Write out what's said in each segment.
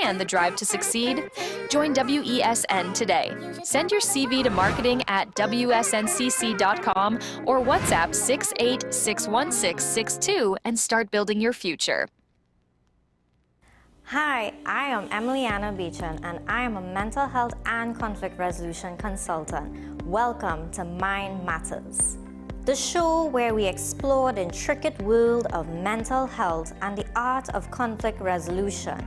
and the drive to succeed? Join WESN today. Send your CV to marketing at wsncc.com or WhatsApp 6861662 and start building your future. Hi, I am Emiliana Beechan and I am a mental health and conflict resolution consultant. Welcome to Mind Matters, the show where we explore the intricate world of mental health and the art of conflict resolution.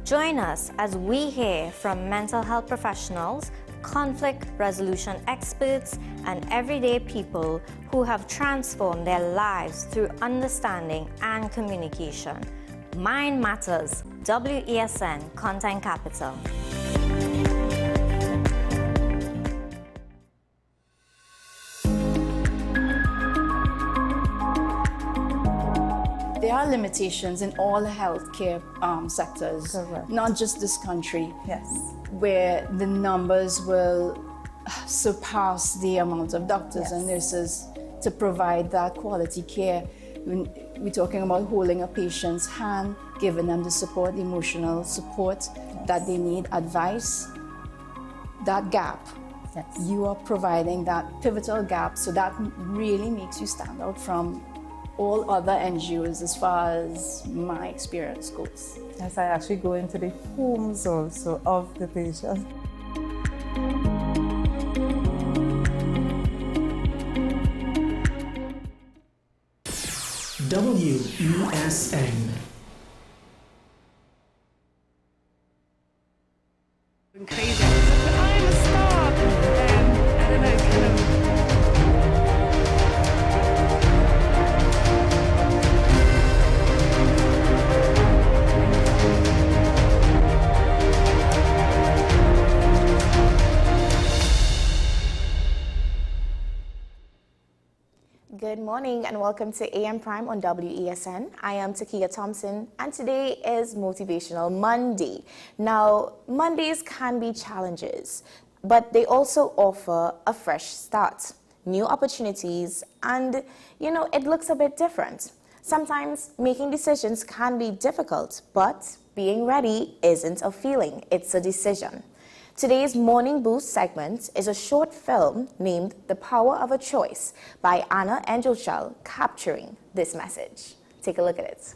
Join us as we hear from mental health professionals, conflict resolution experts, and everyday people who have transformed their lives through understanding and communication. Mind Matters, WESN Content Capital. There are limitations in all healthcare sectors, Correct. not just this country, Yes. where the numbers will surpass the amount of doctors and Yes. nurses to provide that quality care. When we're talking about holding a patient's hand, giving them the support, emotional support that they need, advice, that gap. Yes. You are providing that pivotal gap, so that really makes you stand out from all other NGOs as far as my experience goes. Yes, I actually go into the homes also of the patient. WESN. Crazy. I'm a star. I don't know, kind of. Good morning and welcome to AM Prime on WESN. I am Takia Thompson and today is Motivational Monday. Now, Mondays can be challenges, but they also offer a fresh start, new opportunities, and it looks a bit different. Sometimes making decisions can be difficult, but being ready isn't a feeling, it's a decision. Today's Morning Boost segment is a short film named The Power of a Choice by Anna Engelschel, capturing this message. Take a look at it.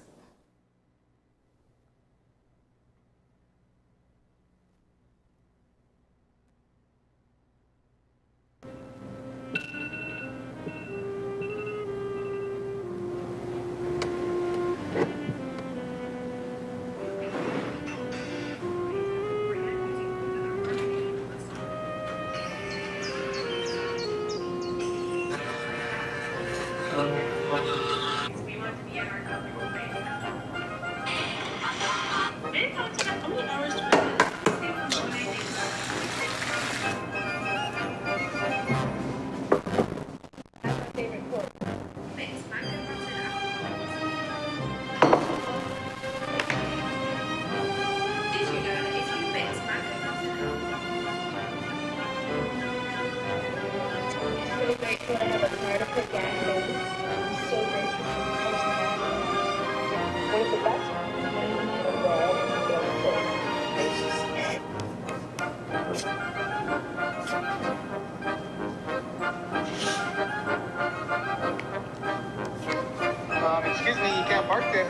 Excuse me, you can't park there.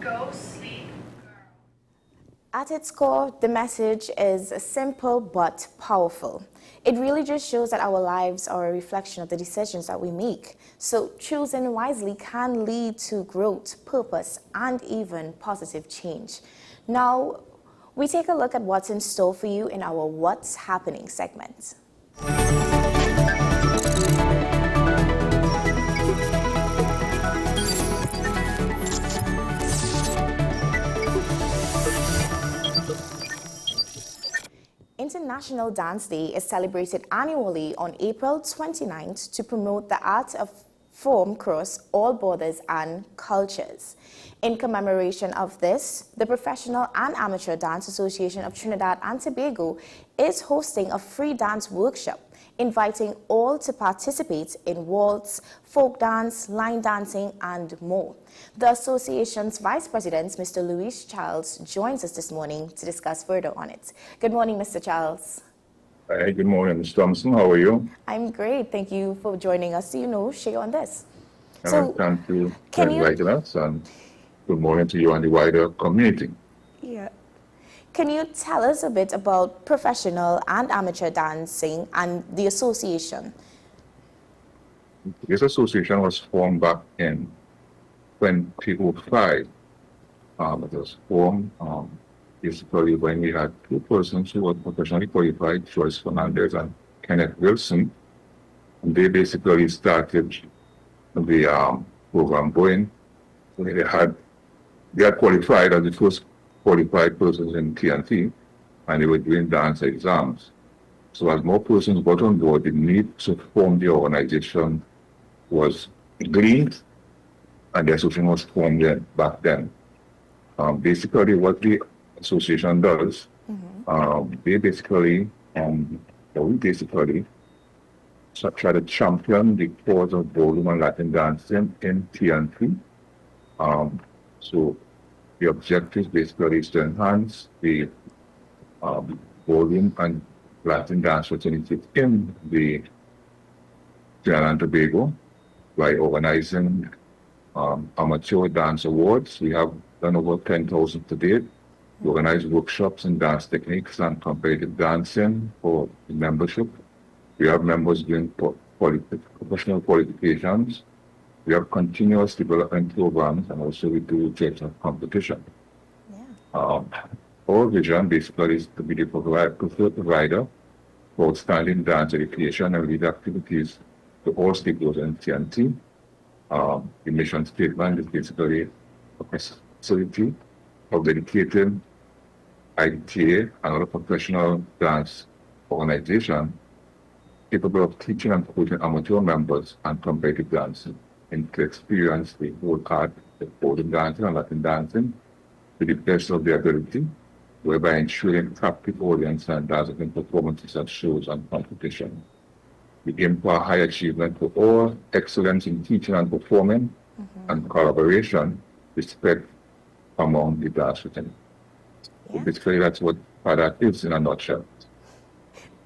Go sleep. At its core, the message is simple but powerful. It really just shows that our lives are a reflection of the decisions that we make. So choosing wisely can lead to growth, purpose, and even positive change. Now, we take a look at what's in store for you in our What's Happening segment. International Dance Day is celebrated annually on April 29th to promote the art of form across all borders and cultures. In commemoration of this, the Professional and Amateur Dance Association of Trinidad and Tobago is hosting a free dance workshop, inviting all to participate in waltz, folk dance, line dancing, and more. The association's Vice President, Mr. Luis Charles, joins us this morning to discuss further on it. Good morning, Mr. Charles. Hi, good morning, Ms. Thompson. How are you? I'm great. Thank you for joining us to, share on this. Thank you for inviting us, and good morning to you and the wider community. Yeah. Can you tell us a bit about professional and amateur dancing and the association? This association was formed back in 2005. It was formed basically when we had two persons who were professionally qualified, Joyce Fernandez and Kenneth Wilson. And they basically started the program going. They had qualified as the first qualified persons in TNT, and they were doing dance exams. So as more persons got on board, the need to form the organization was gleaned, and the association was formed back then. Basically, what the association does, we basically try to champion the cause of ballroom and Latin dancing in TNT. So the objective basically is to enhance the ballroom and Latin dance fraternity in the Trinidad and Tobago by organizing amateur dance awards. We have done over 10,000 to date. We organize workshops in dance techniques and competitive dancing for the membership. We have members doing professional qualifications. We have continuous development programs, and also we do judge of competition. Yeah. Our vision basically is to be the preferred provider for outstanding dance education and lead activities to all stakeholders in TNT. The mission statement is basically a facility of dedicated ITA and other professional dance organization capable of teaching and coaching amateur members and competitive dancing and to experience the whole art of ballroom dancing and Latin dancing to the best of their ability, whereby ensuring captive audience and dazzling performances at shows and competition. We aim for high achievement for all, excellence in teaching and performing, and collaboration, respect among the dance fraternity. Yeah. So basically, that's what that is in a nutshell.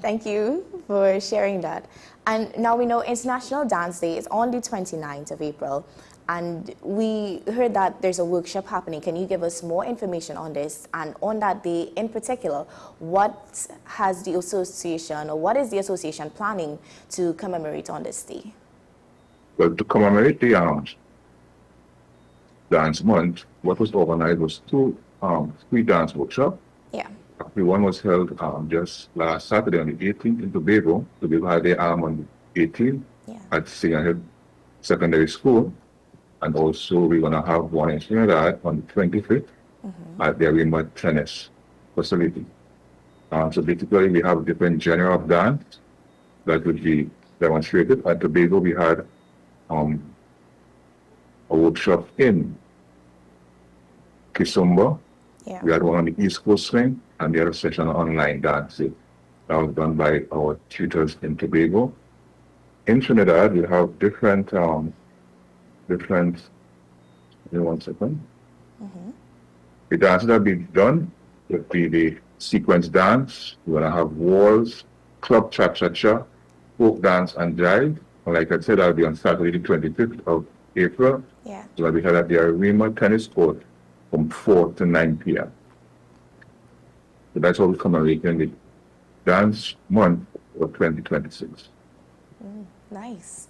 Thank you for sharing that. And now we know International Dance Day is on the 29th of April, and we heard that there's a workshop happening. Can you give us more information on this? And on that day in particular, what has the association, or what is the association planning to commemorate on this day? Well, to commemorate the Dance Month, what was organized was two free dance workshops. Yeah. One was held just last Saturday on the 18th in Tobago. Tobago had their on the 18th at St. Secondary School. And also we're going to have one in Trinidad on the 25th at their remote tennis facility. So basically we have different genre of dance that would be demonstrated. At Tobago we had a workshop in Kisumba. Yeah. We had one on the East Coast Swing, and the other session on online dancing. That was done by our tutors in Tobago. In Trinidad, we have different, give me 1 second. The dances that be done would be the sequence dance. We're going to have waltz, club cha-cha-cha, folk dance, and jive. And like I said, that'll be on Saturday, the 25th of April Yeah. So that we had at the Arena tennis court from 4 to 9 p.m. So that's how we commemorating the Dance Month of 2026. Nice.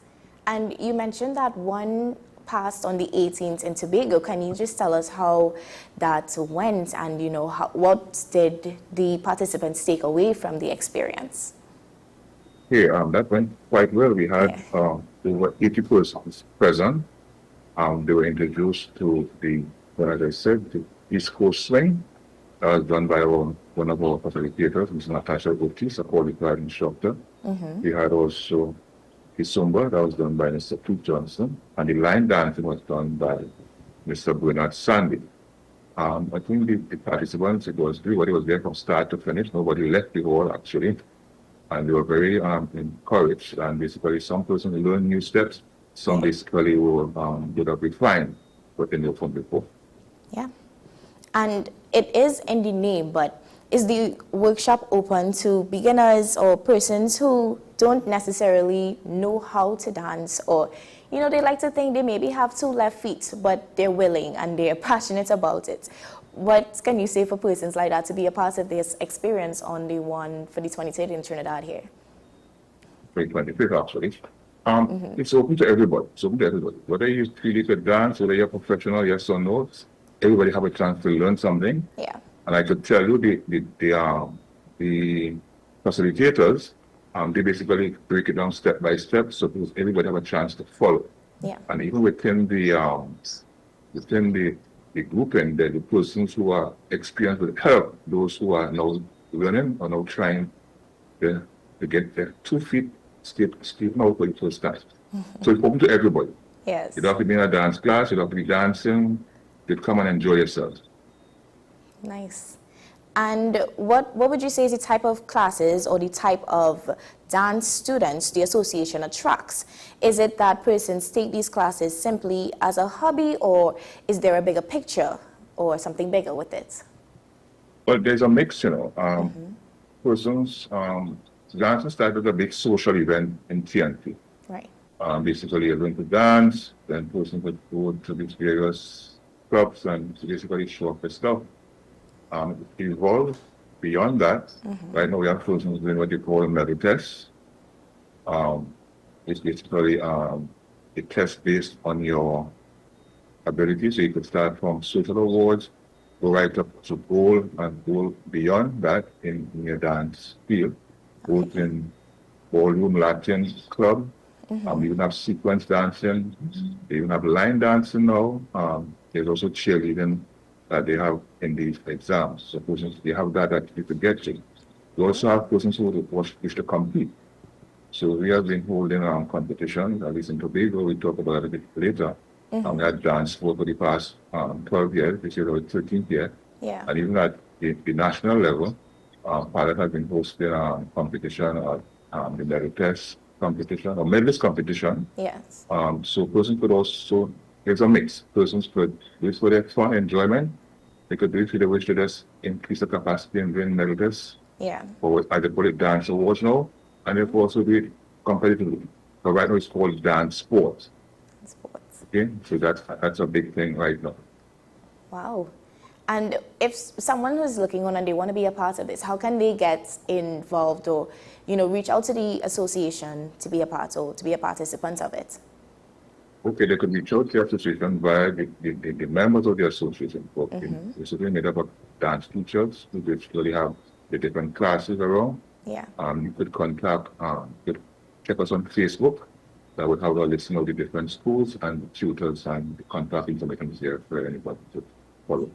And you mentioned that one passed on the 18th in Tobago. Can you just tell us how that went and, you know, what did the participants take away from the experience? That went quite well. We had there were 80 persons present. They were introduced to the, as I said, the East Coast Swing. That was done by one of our facilitators, Ms. Natasha Otis, a qualified instructor. We had also the Zumba, that was done by Mr. Pete Johnson, and the line dancing was done by Mr. Bernard Sandy. I think the participants, everybody was there from start to finish. Nobody left the hall, actually. And they were very encouraged. And basically, some persons learned new steps. Some basically were did up refined what they knew from before. Yeah. And it is in the name, but is the workshop open to beginners or persons who don't necessarily know how to dance, or, you know, they like to think they maybe have two left feet, but they're willing and they're passionate about it? What can you say for persons like that to be a part of this experience on the one for the 23rd in Trinidad here? 25th, actually. It's open to everybody. It's open to everybody. Whether you really could dance, whether you're a professional, yes or no, everybody have a chance to learn something. Yeah. And I could tell you the facilitators, they basically break it down step by step, so everybody have a chance to follow. Yeah. And even within the grouping, the persons who are experienced with help, those who are now learning or now trying to get their 2 feet straight out for the first time. So it's open to everybody. Yes. You don't have to be in a dance class, you don't have to be dancing, you come and enjoy yourself. Nice. And what would you say is the type of classes or the type of dance students the association attracts? Is it that persons take these classes simply as a hobby, or is there a bigger picture or something bigger with it? Well, there's a mix, you know. Persons, dancing started a big social event in TNT. Right. Basically, you're going to dance, then persons would go to these various clubs and basically show up their stuff. It evolved beyond that. Right now, we have persons doing what you call medal tests. It's basically a test based on your ability. So you could start from social awards, go right up to gold, and go beyond that in your dance field, both in ballroom, Latin club. You even have sequence dancing. They even have line dancing now. There's also cheerleading that they have in these exams. So persons, they have that you could get to. We also have persons who wish to compete. So we have been holding competitions, at least in Tobago. We'll talk about it a bit later. We had dance for the past 12 years, this year our 13th year. Yeah. And even at the national level, pilot has been hosting a competition, the medal test competition, or medalist competition. Yes. So persons could also, there's a mix. Persons could do it for their fun, enjoyment. They could do it if they wish to just increase the capacity and win medal tests. Yeah. Or I could call it dance awards now. And they could also do it competitively. So right now it's called dance sports. Sports. Okay, so that's a big thing right now. Wow. And if someone who's looking on and they want to be a part of this, how can they get involved or, you know, reach out to the association to be a part or to be a participant of it? Okay, they could reach out to the association via the members of the association. Okay. It's made up of dance teachers who basically have the different classes around. Yeah. You could contact, you could check us on Facebook. That would have a list of the different schools and the tutors and the contact information is there for anybody to follow.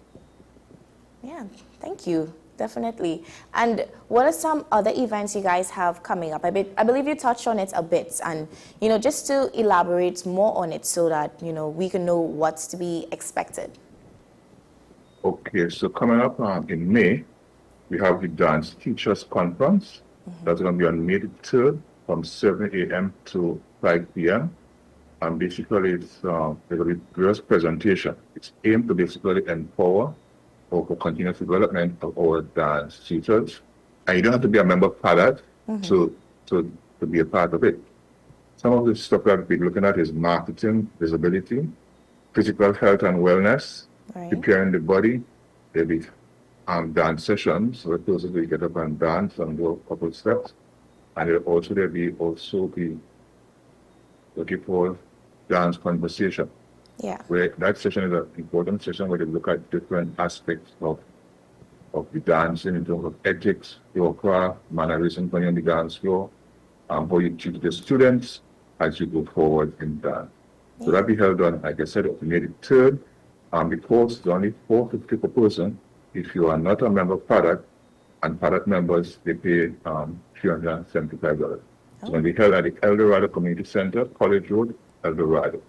Yeah, thank you. Definitely. And what are some other events you guys have coming up? I believe you touched on it a bit, and, you know, just to elaborate more on it so that, you know, we can know what's to be expected. Okay, so coming up in May, we have the Dance Teachers Conference. That's going to be on May the 3rd from 7 a.m. to 5 p.m. And basically, it's going to be various presentation. It's aimed to basically empower or for continuous development of our dance teachers. And you don't have to be a member of PADAT to be a part of it. Some of the stuff that we're looking at is marketing, visibility, physical health and wellness, Right. preparing the body. There'll be dance sessions where persons will get up and dance and do a couple steps. And there'll be what you call dance conversation. Yeah. Where that session is an important session where they look at different aspects of the dancing in terms of ethics, your craft, mannerism when you're on the dance floor, how you treat the students as you go forward in dance. So that'll be held on, like I said, on May the 3rd. The cost is only $450 per person. If you are not a member of PADAC, and PADAC members, they pay $375. It's going to be held at the El Dorado Community Center, College Road, El Dorado.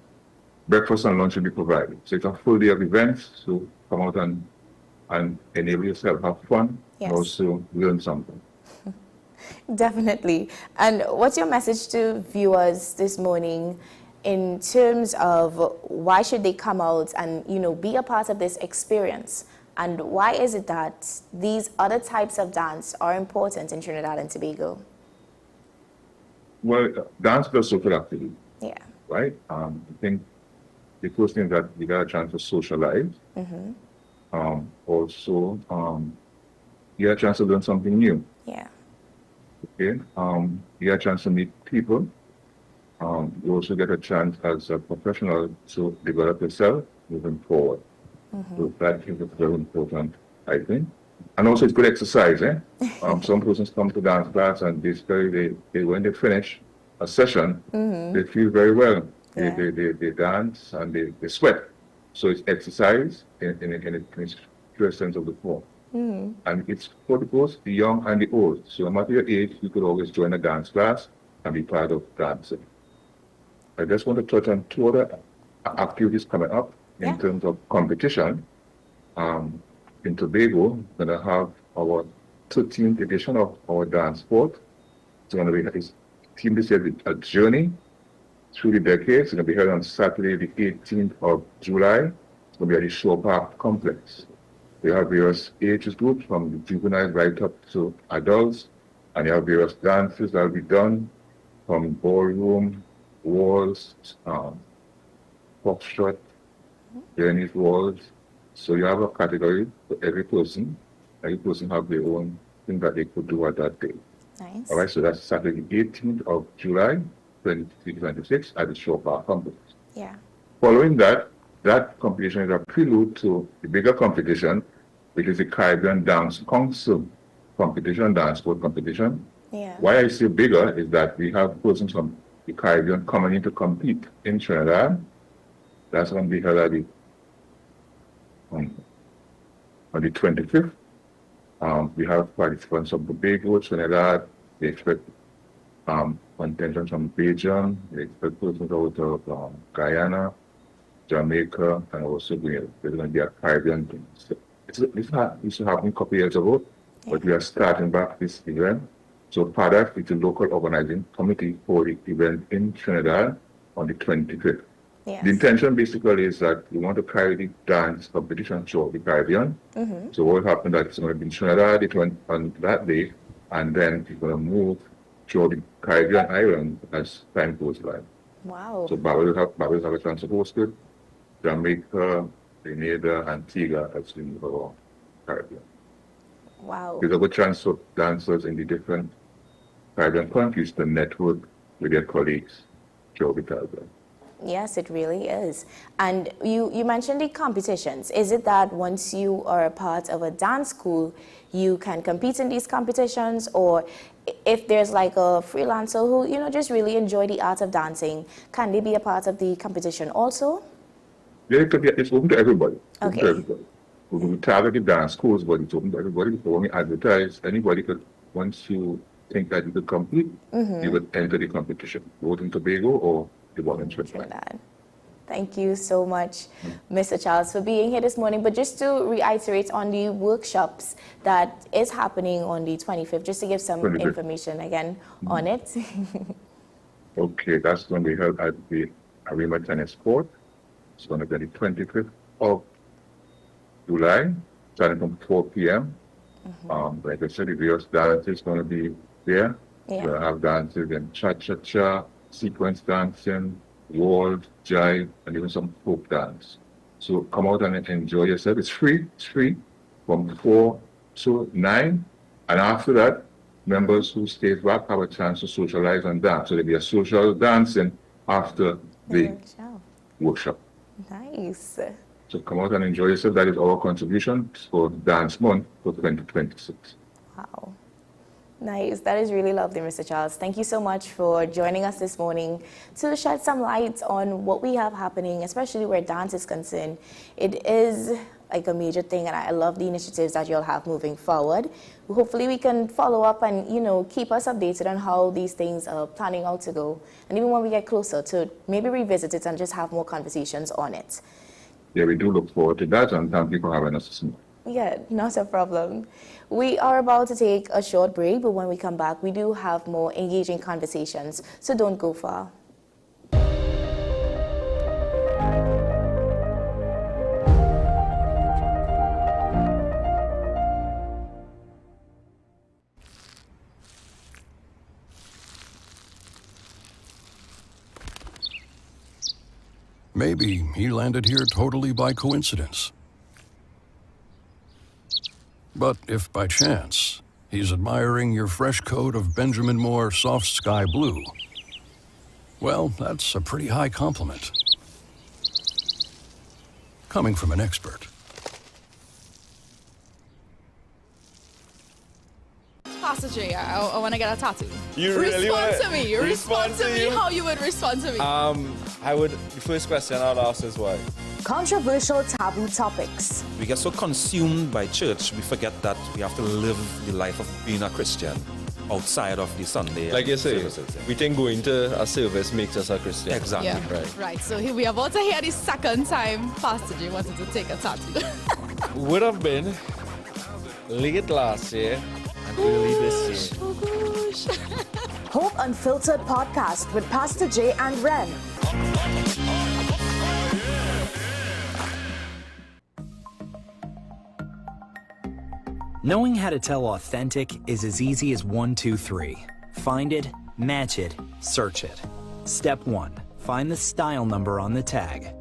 Breakfast and lunch will be provided. So it's a full day of events, so come out and enable yourself, have fun, Yes. and also learn something. Definitely. And what's your message to viewers this morning in terms of why should they come out and, be a part of this experience? And why is it that these other types of dance are important in Trinidad and Tobago? Well, dance does social activity, Yeah. right? I think the first thing that you got a chance to socialize. Also, you get a chance to learn something new. Yeah. Okay. You get a chance to meet people. You also get a chance as a professional to develop yourself moving forward. So that is very important, I think. And also it's good exercise, eh? Some persons come to dance class and basically when they finish a session, they feel very well. Yeah. They dance and they sweat. So it's exercise in a true sense of the form. And it's for both the young and the old. So no matter your age, you could always join a dance class and be part of dancing. I just want to touch on two other activities coming up in terms of competition. In Tobago, we're going to have our 13th edition of our dance sport. It's going to be team this year, a journey through the decades. It's going to be held on Saturday, the 18th of July. It's going to be at the Shore Park Complex. We have various age groups from the juvenile right up to adults, and you have various dances that will be done from ballroom, waltz, foxtrot, Chinese waltz. So you have a category for every person. Every person have their own thing that they could do at that day. Nice. All right, so that's Saturday, the 18th of July, 2026 at the Shore Park Complex. Yeah. Following that, that competition is a prelude to the bigger competition, which is the Caribbean Dance Council competition, dance sport competition. Yeah. Why I say bigger is that we have persons from the Caribbean coming in to compete in Trinidad. That's going to be held at on the 25th. We have participants from Tobago, Trinidad. They expect contingents from Beijing. They expect persons out of Guyana, Jamaica, and also Grenada. There's going to be a Caribbean thing. So this used to happen a couple years ago, but we are starting back this event. So PADAC is the local organizing committee for the event in Trinidad on the 25th. Yes. The intention basically is that we want to carry the dance competition throughout the Caribbean. So what will happen that it's going to be in Trinidad on that day, and then it's going to move throughout the Caribbean island as time goes by. Wow. So Barbados have a chance to host it. Jamaica, Grenada, Antigua as we move along Caribbean. Wow. There's a good chance for dancers in the different Caribbean countries to network with their colleagues throughout the Caribbean. Yes, it really is. And you mentioned the competitions. Is it that once you are a part of a dance school, you can compete in these competitions? Or if there's like a freelancer who, just really enjoy the art of dancing, can they be a part of the competition also? Yeah, it's open to everybody. Okay. Open to everybody. We target dance schools, but it's open to everybody. So when we advertise, anybody could, once you think that you could compete, you would enter the competition, both in Tobago or the one in Trinidad. Thank you so much, Mr. Charles, for being here this morning. But just to reiterate on the workshops that is happening on the 25th, just to give some 25th. information again on it. Okay, that's going to be held at the Arima Tennis Court. It's going to be the 25th of July, starting from 4 p.m. Like I said, the various dances is going to be there. Yeah. We'll have dances in cha-cha-cha, sequence dancing, waltz, jive, and even some folk dance. So come out and enjoy yourself. It's free from 4 to 9. And after that, members who stay back have a chance to socialize and dance. So there'll be a social dancing after the workshop. Nice. So come out and enjoy yourself. That is our contribution for Dance Month for 2026. Wow. Nice. That is really lovely, Mr. Charles. Thank you so much for joining us this morning to shed some light on what we have happening, especially where dance is concerned. It is like a major thing, and I love the initiatives that you'll have moving forward. Hopefully we can follow up and, keep us updated on how these things are planning out to go. And even when we get closer to maybe revisit it and just have more conversations on it. Yeah, we do look forward to that, and thank you for having us this morning. Yeah, not a problem. We are about to take a short break, but when we come back, we do have more engaging conversations, so don't go far. Maybe he landed here totally by coincidence. But if by chance he's admiring your fresh coat of Benjamin Moore soft sky blue, well, that's a pretty high compliment. Coming from an expert. Pastor J, I want to get a tattoo. You really respond to me. Respond to me how you would respond to me. The first question I'd ask is why? Controversial taboo topics. We get so consumed by church, we forget that we have to live the life of being a Christian outside of the Sunday. Like you say, services. we think going to a service makes us a Christian. Exactly. Yeah. Right. So here we are about to hear the second time Pastor J wanted to take a tattoo. Would have been late last year and early this year. Oh gosh. Hope Unfiltered podcast with Pastor J and Ren. Knowing how to tell authentic is as easy as 1, 2, 3. Find it, match it, search it. Step 1. Find the style number on the tag.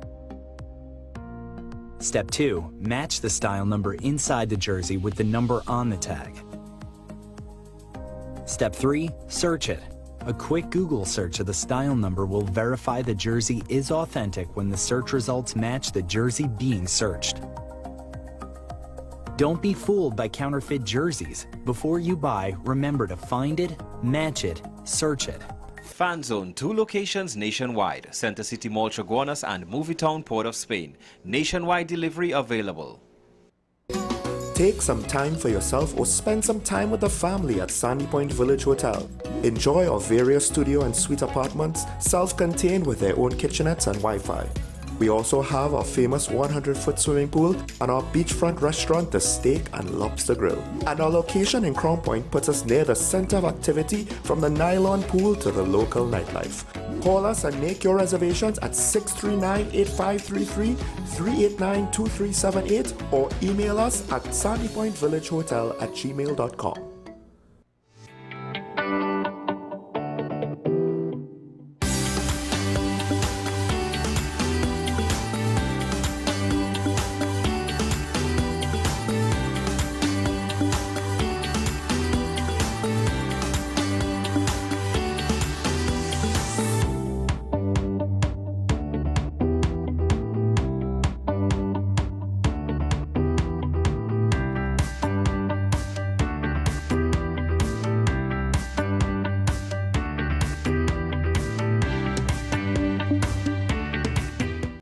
Step 2. Match the style number inside the jersey with the number on the tag. Step 3. Search it. A quick Google search of the style number will verify the jersey is authentic when the search results match the jersey being searched. Don't be fooled by counterfeit jerseys. Before you buy, remember to find it, match it, search it. Fan Zone, 2 locations nationwide. Center City Mall, Chaguanas and Movietown, Port of Spain. Nationwide delivery available. Take some time for yourself or spend some time with the family at Sandy Point Village Hotel. Enjoy our various studio and suite apartments, self-contained with their own kitchenettes and Wi-Fi. We also have our famous 100-foot swimming pool and our beachfront restaurant, The Steak and Lobster Grill. And our location in Crown Point puts us near the center of activity from the nylon pool to the local nightlife. Call us and make your reservations at 639-8533, 389-2378 or email us at sandypointvillagehotel@gmail.com.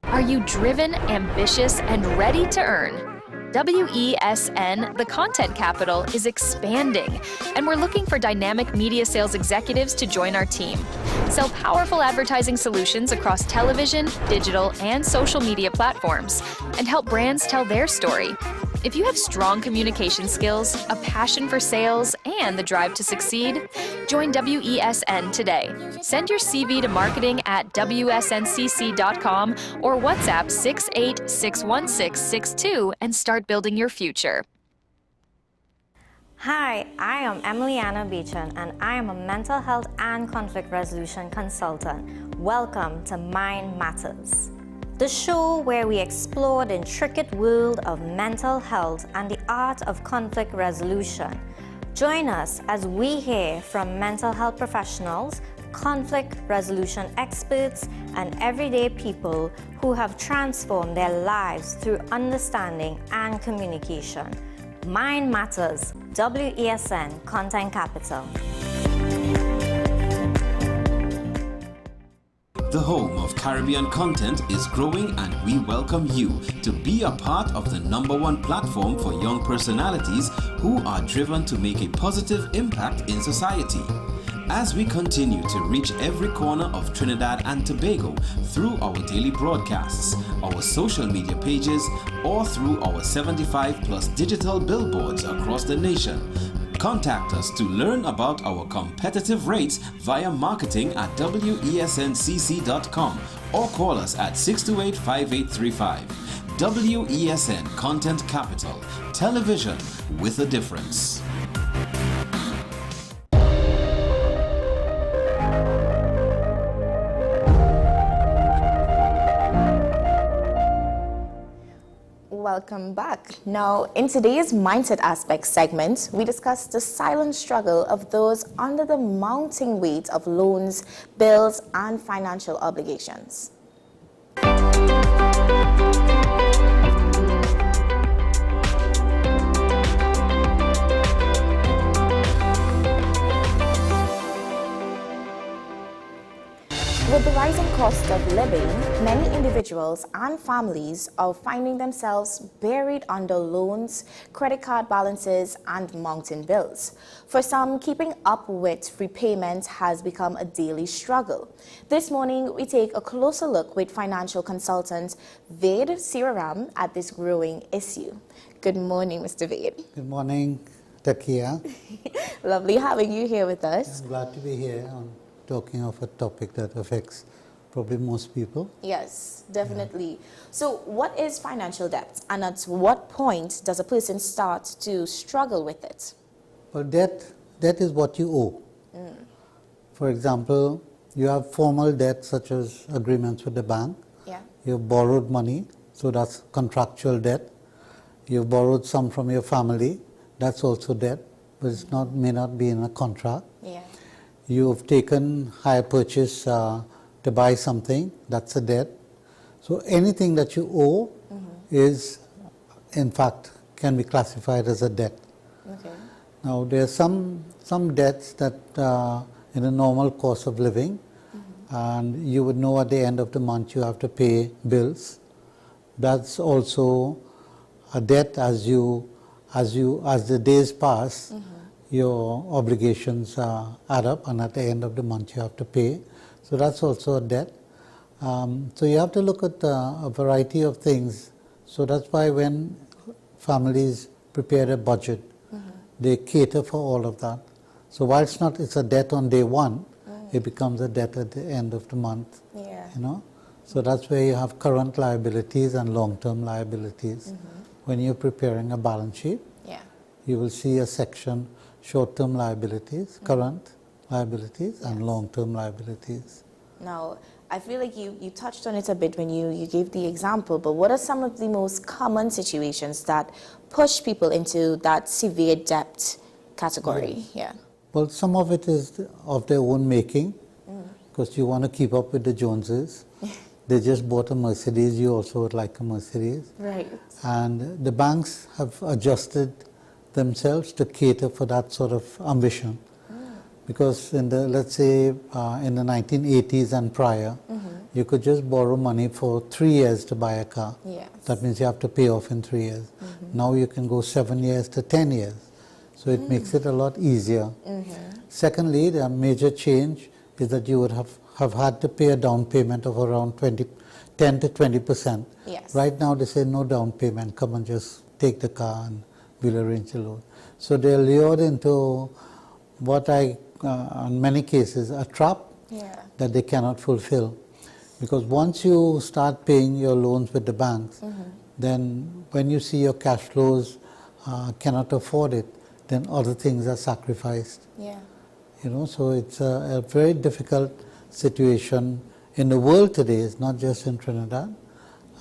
Are you driven, ambitious, and ready to earn? WESN, the content capital, is expanding, and we're looking for dynamic media sales executives to join our team. Sell powerful advertising solutions across television, digital, and social media platforms, and help brands tell their story. If you have strong communication skills, a passion for sales, and the drive to succeed, join WESN today. Send your CV to marketing@wsncc.com or WhatsApp 6861662 and start building your future. Hi, I am Emiliana Beechan, and I am a mental health and conflict resolution consultant. Welcome to Mind Matters, the show where we explore the intricate world of mental health and the art of conflict resolution. Join us as we hear from mental health professionals, conflict resolution experts, and everyday people who have transformed their lives through understanding and communication. Mind Matters, WESN Content Capital. The home of Caribbean content is growing, and we welcome you to be a part of the #1 platform for young personalities who are driven to make a positive impact in society. As we continue to reach every corner of Trinidad and Tobago through our daily broadcasts, our social media pages, or through our 75+ digital billboards across the nation, contact us to learn about our competitive rates via marketing at wesncc.com or call us at 628-5835. WESN Content Capital, television with a difference. Welcome back. Now, in today's Mindset Aspect segment, we discuss the silent struggle of those under the mounting weight of loans, bills, and financial obligations. With the rising cost of living, many individuals and families are finding themselves buried under loans, credit card balances, and mounting bills. For some, keeping up with repayment has become a daily struggle. This morning, we take a closer look with financial consultant Ved Siraram at this growing issue. Good morning, Mr. Ved. Good morning, Takia. Lovely having you here with us. I'm glad to be here talking of a topic that affects probably most people. Yes, definitely. Yeah. So what is financial debt, and at what point does a person start to struggle with it? Well, debt is what you owe. For example, you have formal debt such as agreements with the bank. Yeah. You've borrowed money, so that's contractual debt. You've borrowed some from your family, that's also debt, but it's may not be in a contract. Yeah. You've taken hire purchase to buy something, that's a debt. So anything that you owe is, in fact, can be classified as a debt. Okay. Now, there are some debts that in a normal course of living, and you would know at the end of the month you have to pay bills. That's also a debt as the days pass. Your obligations add up, and at the end of the month you have to pay. So that's also a debt. So you have to look at a variety of things. So that's why when families prepare a budget, they cater for all of that. So while it's a debt on day one, it becomes a debt at the end of the month. Yeah. You know? So that's where you have current liabilities and long-term liabilities. When you're preparing a balance sheet, you will see a section short-term liabilities, current liabilities, and long-term liabilities. Now, I feel like you touched on it a bit when you gave the example, but what are some of the most common situations that push people into that severe debt category? Yes. Yeah. Well, some of it is of their own making, because you want to keep up with the Joneses. They just bought a Mercedes, you also would like a Mercedes. Right. And the banks have adjusted themselves to cater for that sort of ambition. Because let's say in the 1980s and prior, you could just borrow money for 3 years to buy a car. Yes. That means you have to pay off in 3 years. Now you can go 7 years to 10 years. So it makes it a lot easier. Secondly, the major change is that you would have had to pay a down payment of around 10 to 20%. Yes. Right now they say no down payment, come and just take the car and we'll arrange the loan. So they're lured into what in many cases, a trap that they cannot fulfill. Because once you start paying your loans with the banks, then when you see your cash flows cannot afford it, then other things are sacrificed. Yeah. You know, so it's a very difficult situation in the world today, it's not just in Trinidad.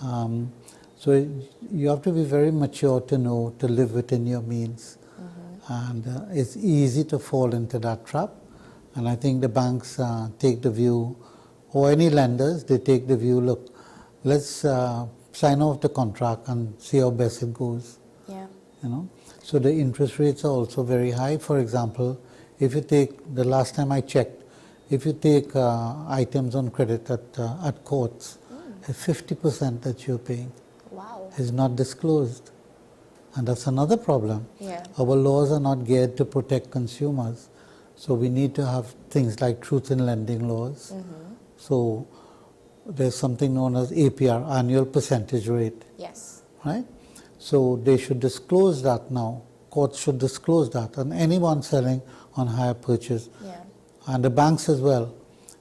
So you have to be very mature to know to live within your means. And it's easy to fall into that trap. And I think the banks take the view, or any lenders, they take the view, look, let's sign off the contract and see how best it goes. Yeah. You know? So the interest rates are also very high. For example, if you take, the last time I checked, if you take items on credit at courts, 50% that you're paying is not disclosed. And that's another problem. Yeah. Our laws are not geared to protect consumers. So we need to have things like truth in lending laws. So there's something known as APR, annual percentage rate. Yes. Right? So they should disclose that now. Courts should disclose that. And anyone selling on hire purchase, and the banks as well,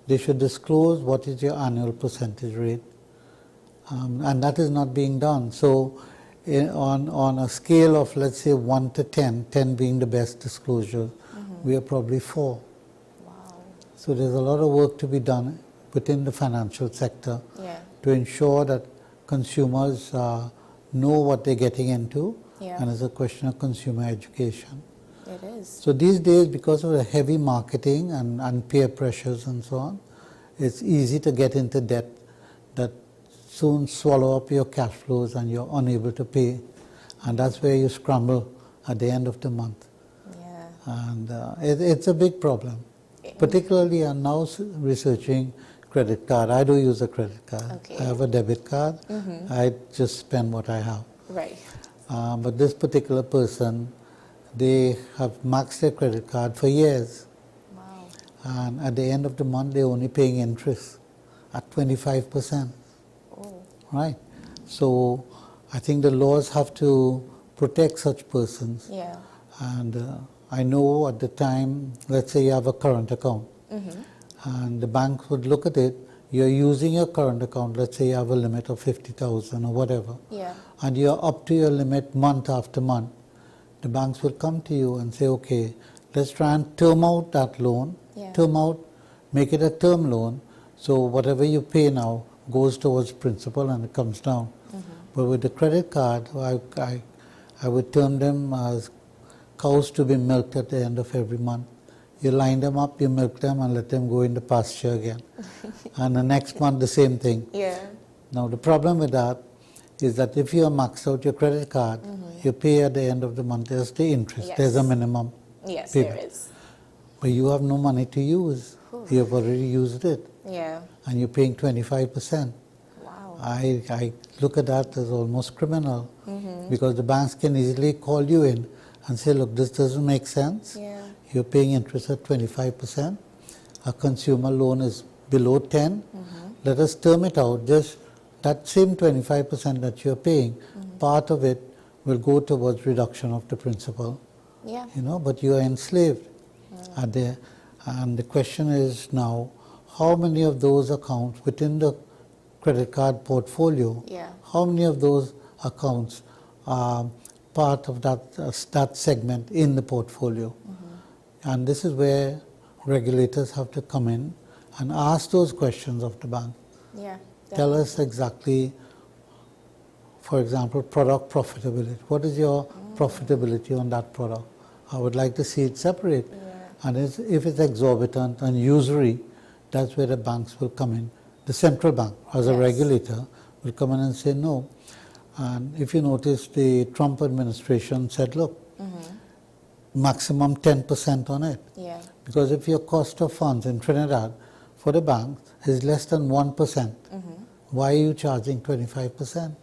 they should disclose what is your annual percentage rate. And that is not being done. So on a scale of, let's say, 1 to 10, 10 being the best disclosure, we are probably 4. So there's a lot of work to be done within the financial sector to ensure that consumers know what they're getting into, and it's a question of consumer education. It is. So these days, because of the heavy marketing and peer pressures and so on, it's easy to get into debt that soon swallow up your cash flows and you're unable to pay. And that's where you scramble at the end of the month. And it's a big problem. Particularly, I'm now researching credit card. I do use a credit card. I have a debit card. I just spend what I have. Right. But this particular person, they have maxed their credit card for years. And at the end of the month, they're only paying interest at 25%. Right? So I think the laws have to protect such persons. And I know at the time, let's say you have a current account, and the bank would look at it, you're using your current account, let's say you have a limit of 50,000 or whatever, and you're up to your limit month after month. The banks will come to you and say, okay, let's try and term out that loan, term out, make it a term loan, so whatever you pay now goes towards principal and it comes down. But with the credit card, I would term them as cows to be milked at the end of every month. You line them up, you milk them and let them go in the pasture again. And the next month the same thing. Now the problem with that is that if you have maxed out your credit card, you pay at the end of the month, there's the interest, there's a minimum. Yes, payment. there is. But you have no money to use. You have already used it. And you're paying 25%. I look at that as almost criminal, because the banks can easily call you in and say, look, this doesn't make sense. You're paying interest at 25%. A consumer loan is below 10. Let us term it out. Just that same 25% that you're paying, part of it will go towards reduction of the principal. You know, but you are enslaved. And the question is now, how many of those accounts within the credit card portfolio, how many of those accounts are part of that segment in the portfolio? And this is where regulators have to come in and ask those questions of the bank. Tell us exactly, for example, product profitability. What is your profitability on that product? I would like to see it separate. And if it's exorbitant and usury, that's where the banks will come in. The central bank, as a regulator, will come in and say no. And if you notice, the Trump administration said, look, maximum 10% on it. Because if your cost of funds in Trinidad for the banks is less than 1%, why are you charging 25%?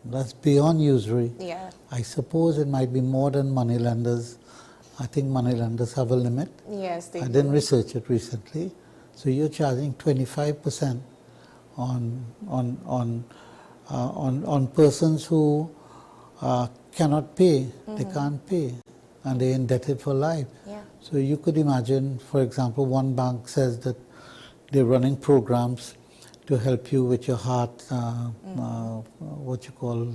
That's beyond usury. I suppose it might be more than money lenders. I think money lenders have a limit. They I didn't research it recently. So you're charging 25% on persons who cannot pay. They can't pay, and they're indebted for life. So you could imagine, for example, one bank says that they're running programs to help you with your heart, what you call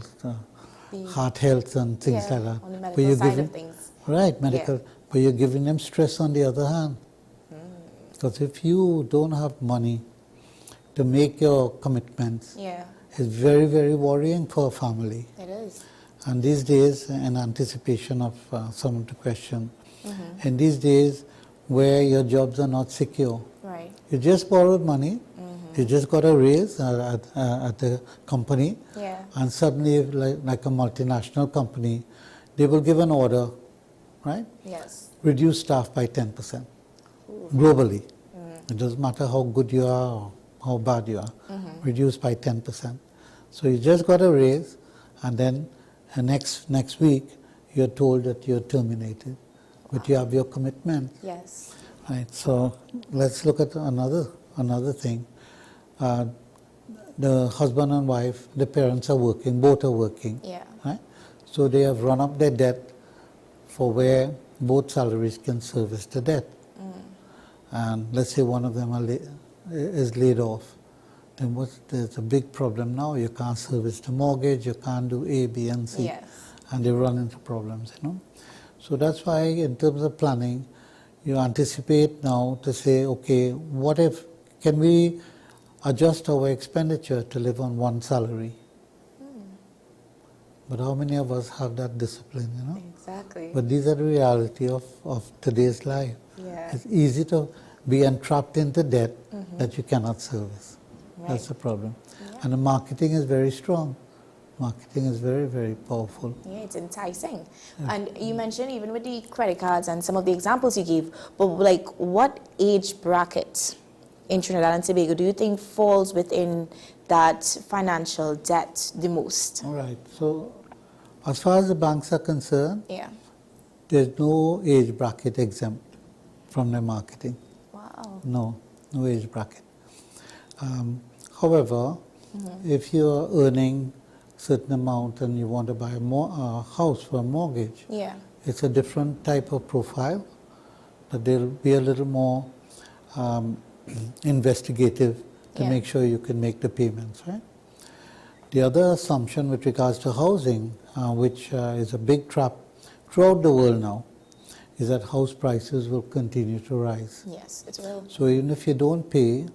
heart health and things like that. On the medical side of things. Right, medical. But you're giving them stress on the other hand. Because if you don't have money to make your commitments Yeah. is very, very worrying for a family. It is. And these days, in anticipation of some of the questions, in these days where your jobs are not secure, Right. you just borrowed money, you just got a raise at the company, Yeah. and suddenly, like a multinational company, they will give an order, right? Yes. Reduce staff by 10% globally. It doesn't matter how good you are or how bad you are, reduce by 10%. So you just got a raise, and then next week you're told that you're terminated, but you have your commitment. Yes. Right. So let's look at another thing. The husband and wife, the parents are working, both are working. Yeah. Right. So they have run up their debt for where both salaries can service the debt. And let's say one of them is laid off. Then there's a big problem now. You can't service the mortgage, you can't do A, B, and C. Yes. And they run into problems, you know. So that's why in terms of planning, you anticipate now to say, okay, can we adjust our expenditure to live on one salary? But how many of us have that discipline, you know? Exactly. But these are the reality of today's life. Yeah. It's easy to be entrapped into debt that you cannot service. Right. That's the problem. And the marketing is very strong. Marketing is very, very powerful. Yeah, it's enticing. And you mentioned even with the credit cards and some of the examples you gave, but like what age bracket in Trinidad and Tobago do you think falls within that financial debt the most? All right. So as far as the banks are concerned, Yeah. there's no age bracket exempt from their marketing. Wow. No age bracket. However, if you're earning a certain amount and you want to buy a house for a mortgage, Yeah. it's a different type of profile, that they'll be a little more investigative to make sure you can make the payments, right? The other assumption with regards to housing, which is a big trap throughout the world now, is that house prices will continue to rise. Yes, it will. So even if you don't pay,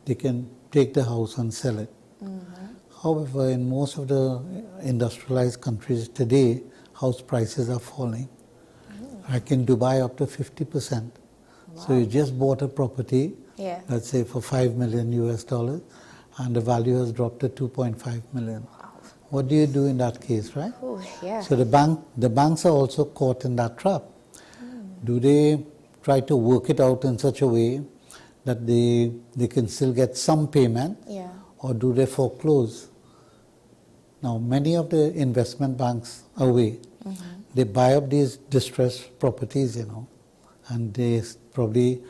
they can take the house and sell it. However, in most of the industrialized countries today, house prices are falling. Like in Dubai, up to 50%. So you just bought a property, let's say for $5 million US, and the value has dropped to 2.5 million. What do you do in that case, right? Ooh, yeah. So the banks are also caught in that trap. Do they try to work it out in such a way that they can still get some payment, Yeah. or do they foreclose? Now, many of the investment banks are away. They buy up these distressed properties, you know, and they probably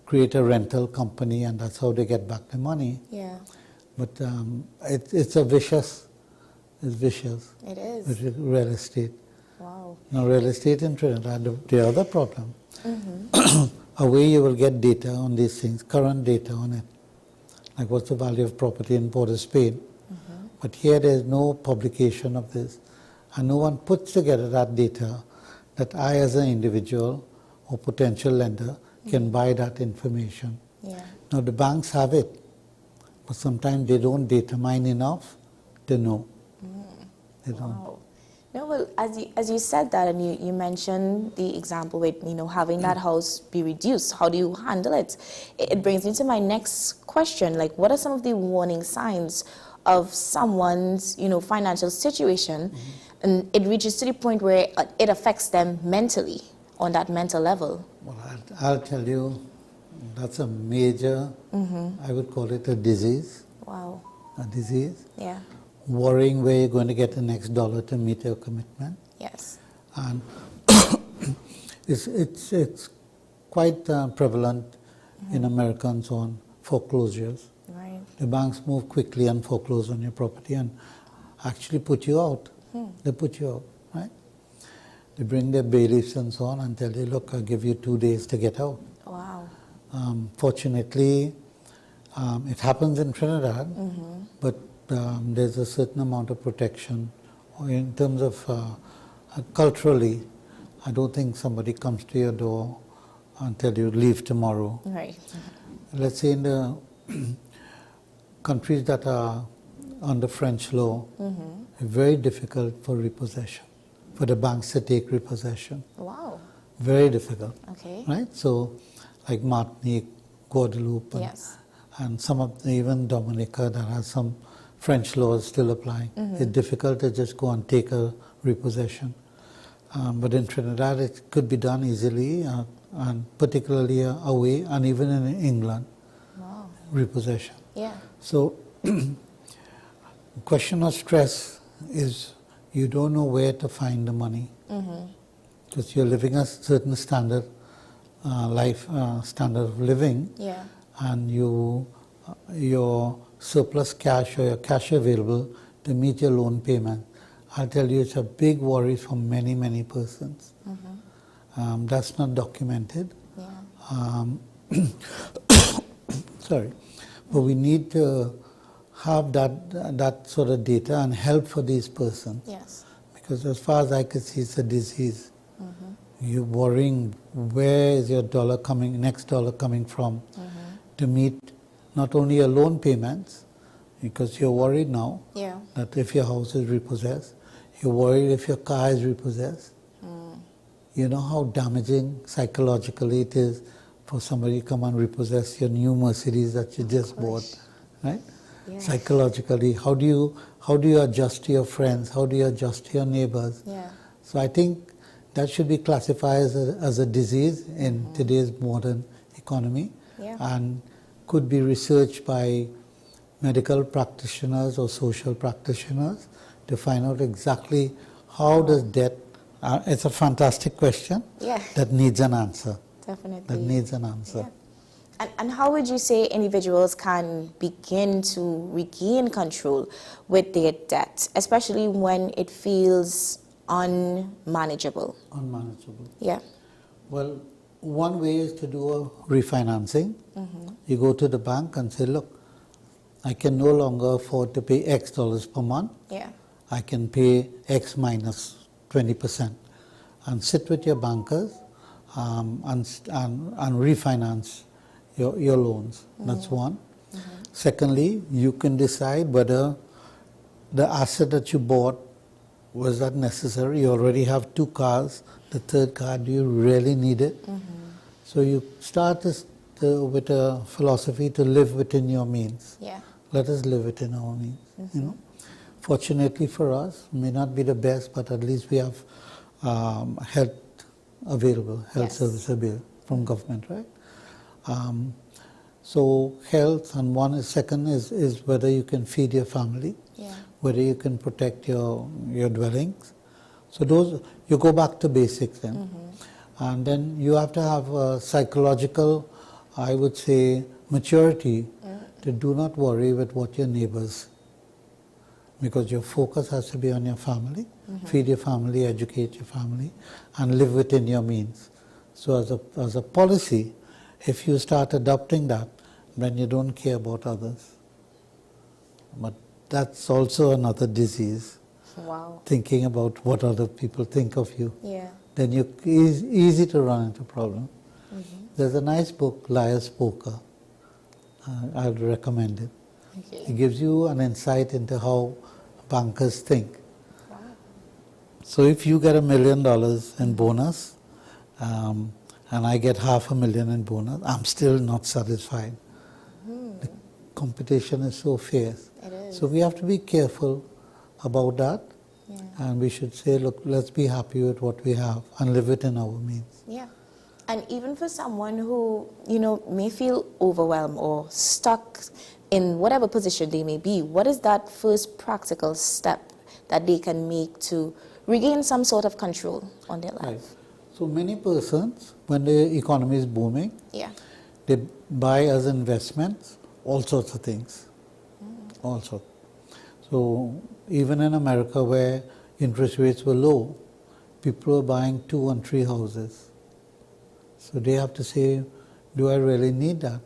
create a rental company, and that's how they get back the money. Yeah. But it's vicious. It is. With real estate. Wow. Now, real estate in Trinidad, the other problem, away you will get data on these things, current data on it. Like what's the value of property in Port of Spain? But here there is no publication of this. And no one puts together that data that I as an individual or potential lender can buy that information. Yeah. Now the banks have it, but sometimes they don't data mine enough to know. They don't. Wow. No, well, as you said that, and you mentioned the example with having that house be reduced. How do you handle it? It brings me to my next question. Like, what are some of the warning signs of someone's financial situation, and it reaches to the point where it affects them mentally on that mental level? Well, I'll tell you, that's a major. I would call it a disease. Wow. A disease. Yeah. Worrying where you're going to get the next dollar to meet your commitment. Yes. And it's quite prevalent in Americans on foreclosures. Right. The banks move quickly and foreclose on your property and actually put you out. They put you out, right? They bring their bailiffs and so on and tell you, look, I'll give you 2 days to get out. Wow. Fortunately, it happens in Trinidad, but there's a certain amount of protection. In terms of culturally, I don't think somebody comes to your door and tell you leave tomorrow. Right. Let's say in the countries that are under French law, very difficult for repossession, for the banks to take repossession. Wow. Very difficult. Okay. Right? So, like Martinique, Guadeloupe, and some of even Dominica that has some French laws still applying. It's difficult to just go and take a repossession. But in Trinidad, it could be done easily, and particularly away, and even in England, repossession. Yeah. So, the question of stress is you don't know where to find the money, because you're living a certain standard standard of living, and your surplus cash or your cash available to meet your loan payment. I'll tell you, it's a big worry for many, many persons. That's not documented. Sorry. But we need to have that sort of data and help for these persons. Yes. Because as far as I can see, it's a disease. You're worrying where is your next dollar coming from to meet not only your loan payments, because you're worried now that if your house is repossessed, you're worried if your car is repossessed. You know how damaging psychologically it is for somebody to come and repossess your new Mercedes that you just bought, right? Yes. Psychologically, how do you adjust to your friends? How do you adjust to your neighbors? So I think that should be classified as a disease in today's modern economy, and could be researched by medical practitioners or social practitioners to find out exactly how does debt. It's a fantastic question that needs an answer. Definitely. That needs an answer. And how would you say individuals can begin to regain control with their debt, especially when it feels unmanageable? Unmanageable. Yeah. Well, one way is to do a refinancing. You go to the bank and say, look, I can no longer afford to pay X dollars per month. I can pay X minus 20%. And sit with your bankers and refinance your loans. That's one. Secondly, you can decide whether the asset that you bought, was that necessary? You already have 2 cars. The third car, do you really need it? So you start with a philosophy to live within your means. Let us live within our means. You know, fortunately for us, may not be the best, but at least we have health available, health service available from government, right? So health, and second is whether you can feed your family, whether you can protect your dwellings. So those, you go back to basics then. And then you have to have a psychological, I would say, maturity to do not worry with what your neighbors, because your focus has to be on your family, feed your family, educate your family, and live within your means. So as a policy, if you start adopting that, then you don't care about others. But that's also another disease. Wow. Thinking about what other people think of you. Yeah. Then it's easy to run into problems. There's a nice book, Liar's Poker. I would recommend it. It gives you an insight into how bankers think. So if you get $1 million in bonus, and I get $500,000 in bonus, I'm still not satisfied. The competition is so fierce. It is. So we have to be careful about that. And we should say, look, let's be happy with what we have and live within our means. Yeah. And even for someone who, may feel overwhelmed or stuck in whatever position they may be, what is that first practical step that they can make to regain some sort of control on their life? Right. So many persons, when the economy is booming, they buy as investments all sorts of things. All sorts. So even in America, where interest rates were low, people were buying 2 and 3 houses. So they have to say, do I really need that?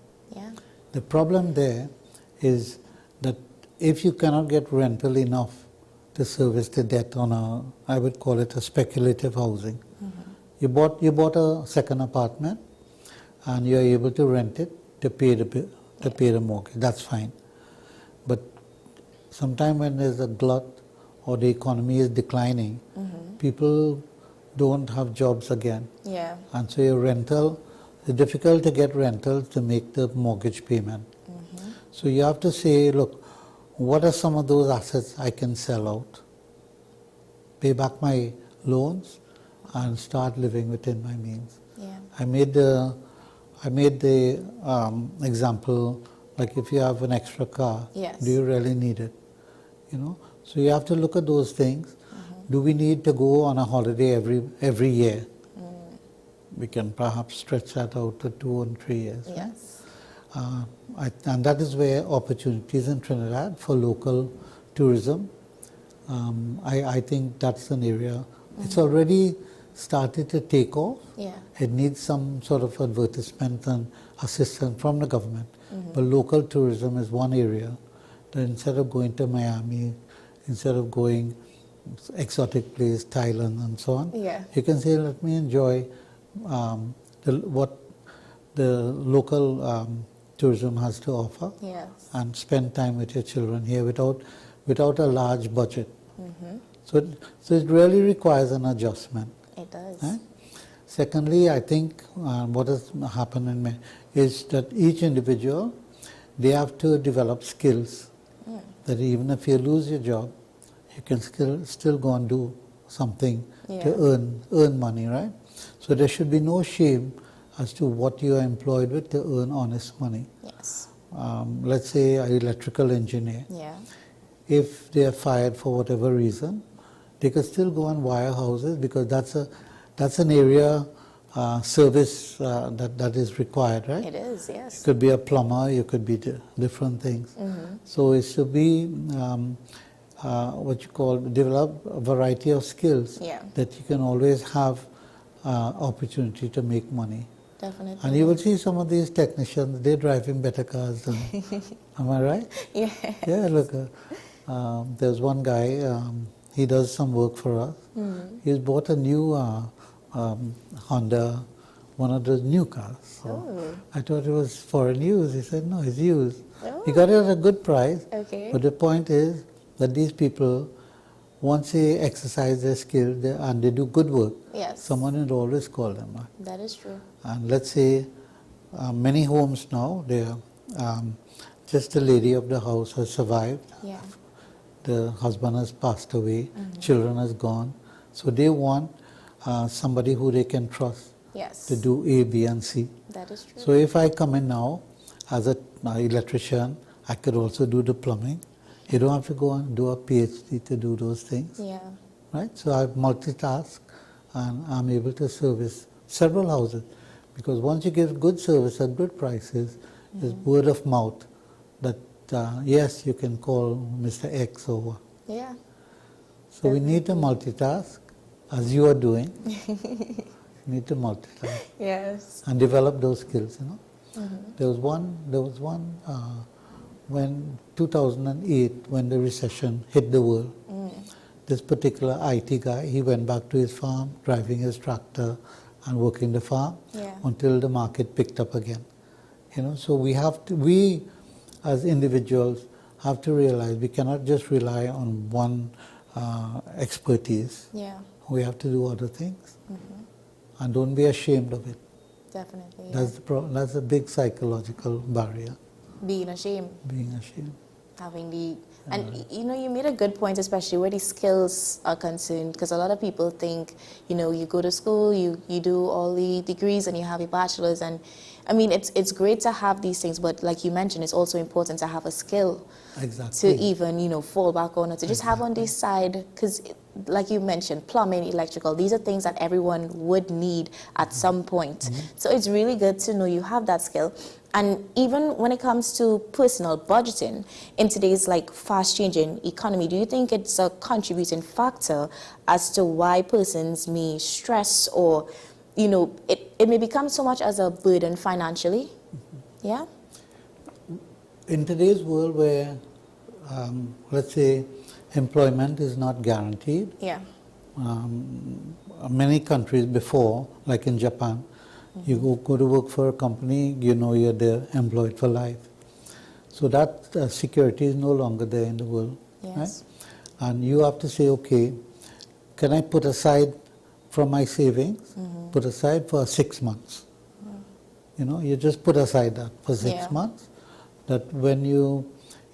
The problem there is that if you cannot get rental enough to service the debt on I would call it a speculative housing. You bought a second apartment and you're able to rent it to pay the mortgage. That's fine. But sometime when there's a glut or the economy is declining, people don't have jobs again. Yeah. And so your rental, it's difficult to get rentals to make the mortgage payment. So you have to say, look, what are some of those assets I can sell out, pay back my loans, and start living within my means. Yeah. I made the example, like if you have an extra car, Yes. do you really need it? You know, so you have to look at those things. Do we need to go on a holiday every year? We can perhaps stretch that out to 2 and 3 years. Right? Yes. And that is where opportunities in Trinidad for local tourism. I think that's an area. It's already started to take off. Yeah. It needs some sort of advertisement and assistance from the government. But local tourism is one area that instead of going to Miami, instead of going exotic place, Thailand and so on, Yeah. you can say, let me enjoy what the local tourism has to offer, Yes. and spend time with your children here without a large budget. So it really requires an adjustment. It does. Right? Secondly, I think what has happened is that each individual, they have to develop skills that even if you lose your job, you can still go and do something to earn money, right? So there should be no shame as to what you are employed with to earn honest money. Yes. Let's say an electrical engineer. Yeah. If they are fired for whatever reason, they can still go and wire houses because that's an area service that is required, right? It is, yes. You could be a plumber, you could be different things. So it should be develop a variety of skills that you can always have opportunity to make money. Definitely. And you will see some of these technicians, they're driving better cars than, am I right? Yeah. Yeah, look, there's one guy, he does some work for us. He's bought a new Honda, one of those new cars. So I thought it was foreign use. He said, no, it's used. He got it at a good price. Okay. But the point is that these people, once they exercise their skill and they do good work, someone will always call them. That is true. And let's say many homes now, just the lady of the house has survived. Yeah. The husband has passed away, children has gone. So they want somebody who they can trust to do A, B, and C. That is true. So if I come in now as an electrician, I could also do the plumbing. You don't have to go and do a PhD to do those things. Yeah. Right? So I multitask and I'm able to service several houses. Because once you give good service at good prices, it's word of mouth that yes, you can call Mr. X over. Yeah. So we need to multitask, as you are doing. You need to multitask. Yes. And develop those skills, you know. There was one when 2008, when the recession hit the world. This particular IT guy, he went back to his farm, driving his tractor and working the farm until the market picked up again. You know, so we as individuals have to realize we cannot just rely on one expertise. Yeah. We have to do other things. And don't be ashamed of it. Definitely. That's a big psychological barrier. Being ashamed. Being ashamed. Having the, and you know, you made a good point, especially where the skills are concerned, because a lot of people think, you know, you go to school, you do all the degrees and you have a bachelor's, and I mean, it's great to have these things, but like you mentioned, it's also important to have a skill to even, you know, fall back on, or to just have on the side, because like you mentioned, plumbing, electrical, these are things that everyone would need at some point. So it's really good to know you have that skill. And even when it comes to personal budgeting in today's like fast changing economy, do you think it's a contributing factor as to why persons may stress, or, you know, it may become so much as a burden financially? Yeah? In today's world where, let's say, employment is not guaranteed, many countries before, like in Japan, you go to work for a company, you know you're there employed for life. So that security is no longer there in the world. Yes. Right? And you have to say, okay, can I put aside from my savings, put aside for 6 months? You know, you just put aside that for 6 months. That when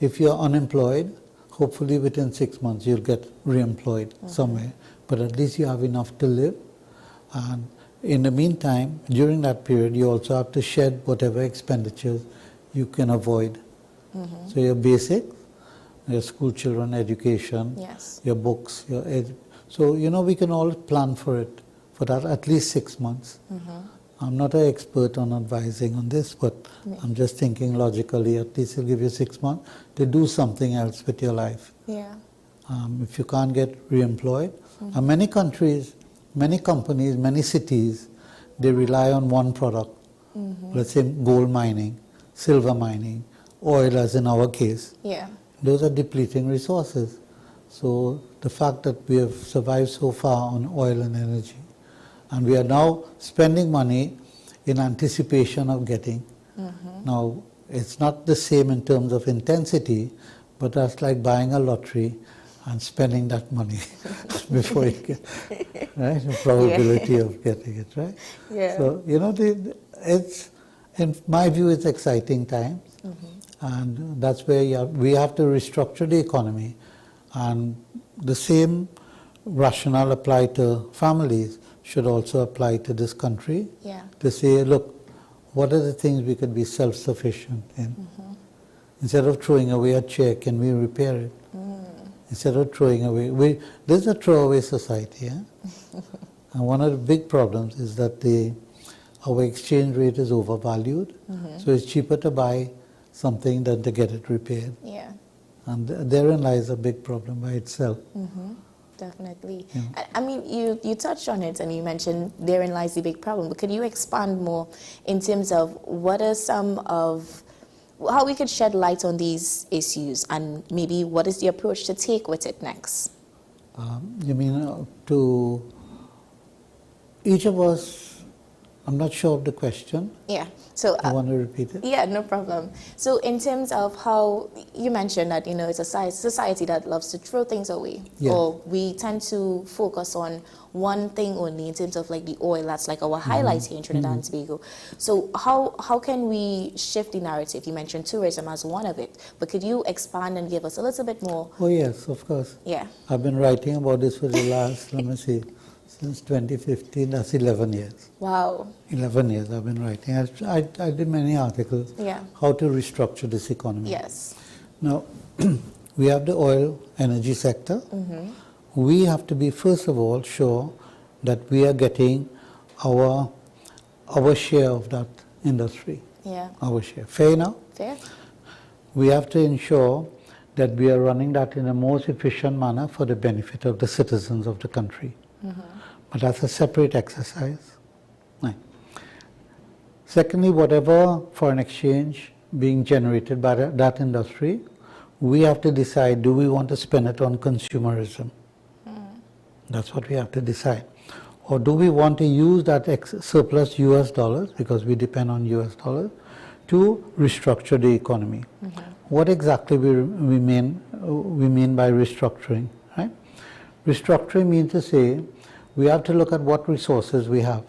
if you're unemployed, hopefully within 6 months you'll get re-employed somewhere. But at least you have enough to live. And in the meantime, during that period, you also have to shed whatever expenditures you can avoid. So your basics, your school children education, your books, so you know we can all plan for it, for that at least 6 months. I'm not an expert on advising on this, but I'm just thinking logically, at least it'll give you 6 months to do something else with your life. Yeah. If you can't get re-employed, and many countries, many companies, many cities, they rely on one product. Let's say gold mining, silver mining, oil as in our case. Yeah. Those are depleting resources. So the fact that we have survived so far on oil and energy, and we are now spending money in anticipation of getting. Now, it's not the same in terms of intensity, but that's like buying a lottery and spending that money before you get, right? The probability of getting it, right? So, you know, it's, in my view, it's exciting times. And that's where we have to restructure the economy. And the same rationale applied to families should also apply to this country. To say, look, what are the things we could be self-sufficient in? Instead of throwing away a chair, can we repair it? Instead of throwing away, this is a throwaway society. And one of the big problems is that our exchange rate is overvalued. So it's cheaper to buy something than to get it repaired. And therein lies a big problem by itself. Definitely. I mean, you touched on it and you mentioned therein lies the big problem, but could you expand more in terms of what are some of, how we could shed light on these issues and maybe what is the approach to take with it next? You mean to each of us? I'm not sure of the question. So I want to repeat it. Yeah, no problem. So in terms of how you mentioned that, you know, it's a society that loves to throw things away, or we tend to focus on one thing only in terms of like the oil. That's like our highlight here in Trinidad and Tobago. So how can we shift the narrative? You mentioned tourism as one of it, but could you expand and give us a little bit more? Oh yes, of course. I've been writing about this for the last, let me see, since 2015, that's 11 years. Wow. 11 years I've been writing. I did many articles. How to restructure this economy. Now, we have the oil energy sector. We have to be, first of all, sure that we are getting our share of that industry. Our share. Fair enough? Fair. We have to ensure that we are running that in a most efficient manner for the benefit of the citizens of the country. But that's a separate exercise. Right. Secondly, whatever foreign exchange being generated by that industry, we have to decide, do we want to spend it on consumerism? That's what we have to decide. Or do we want to use that surplus US dollars, because we depend on US dollars, to restructure the economy? What exactly we mean by restructuring, right? Restructuring means to say, we have to look at what resources we have.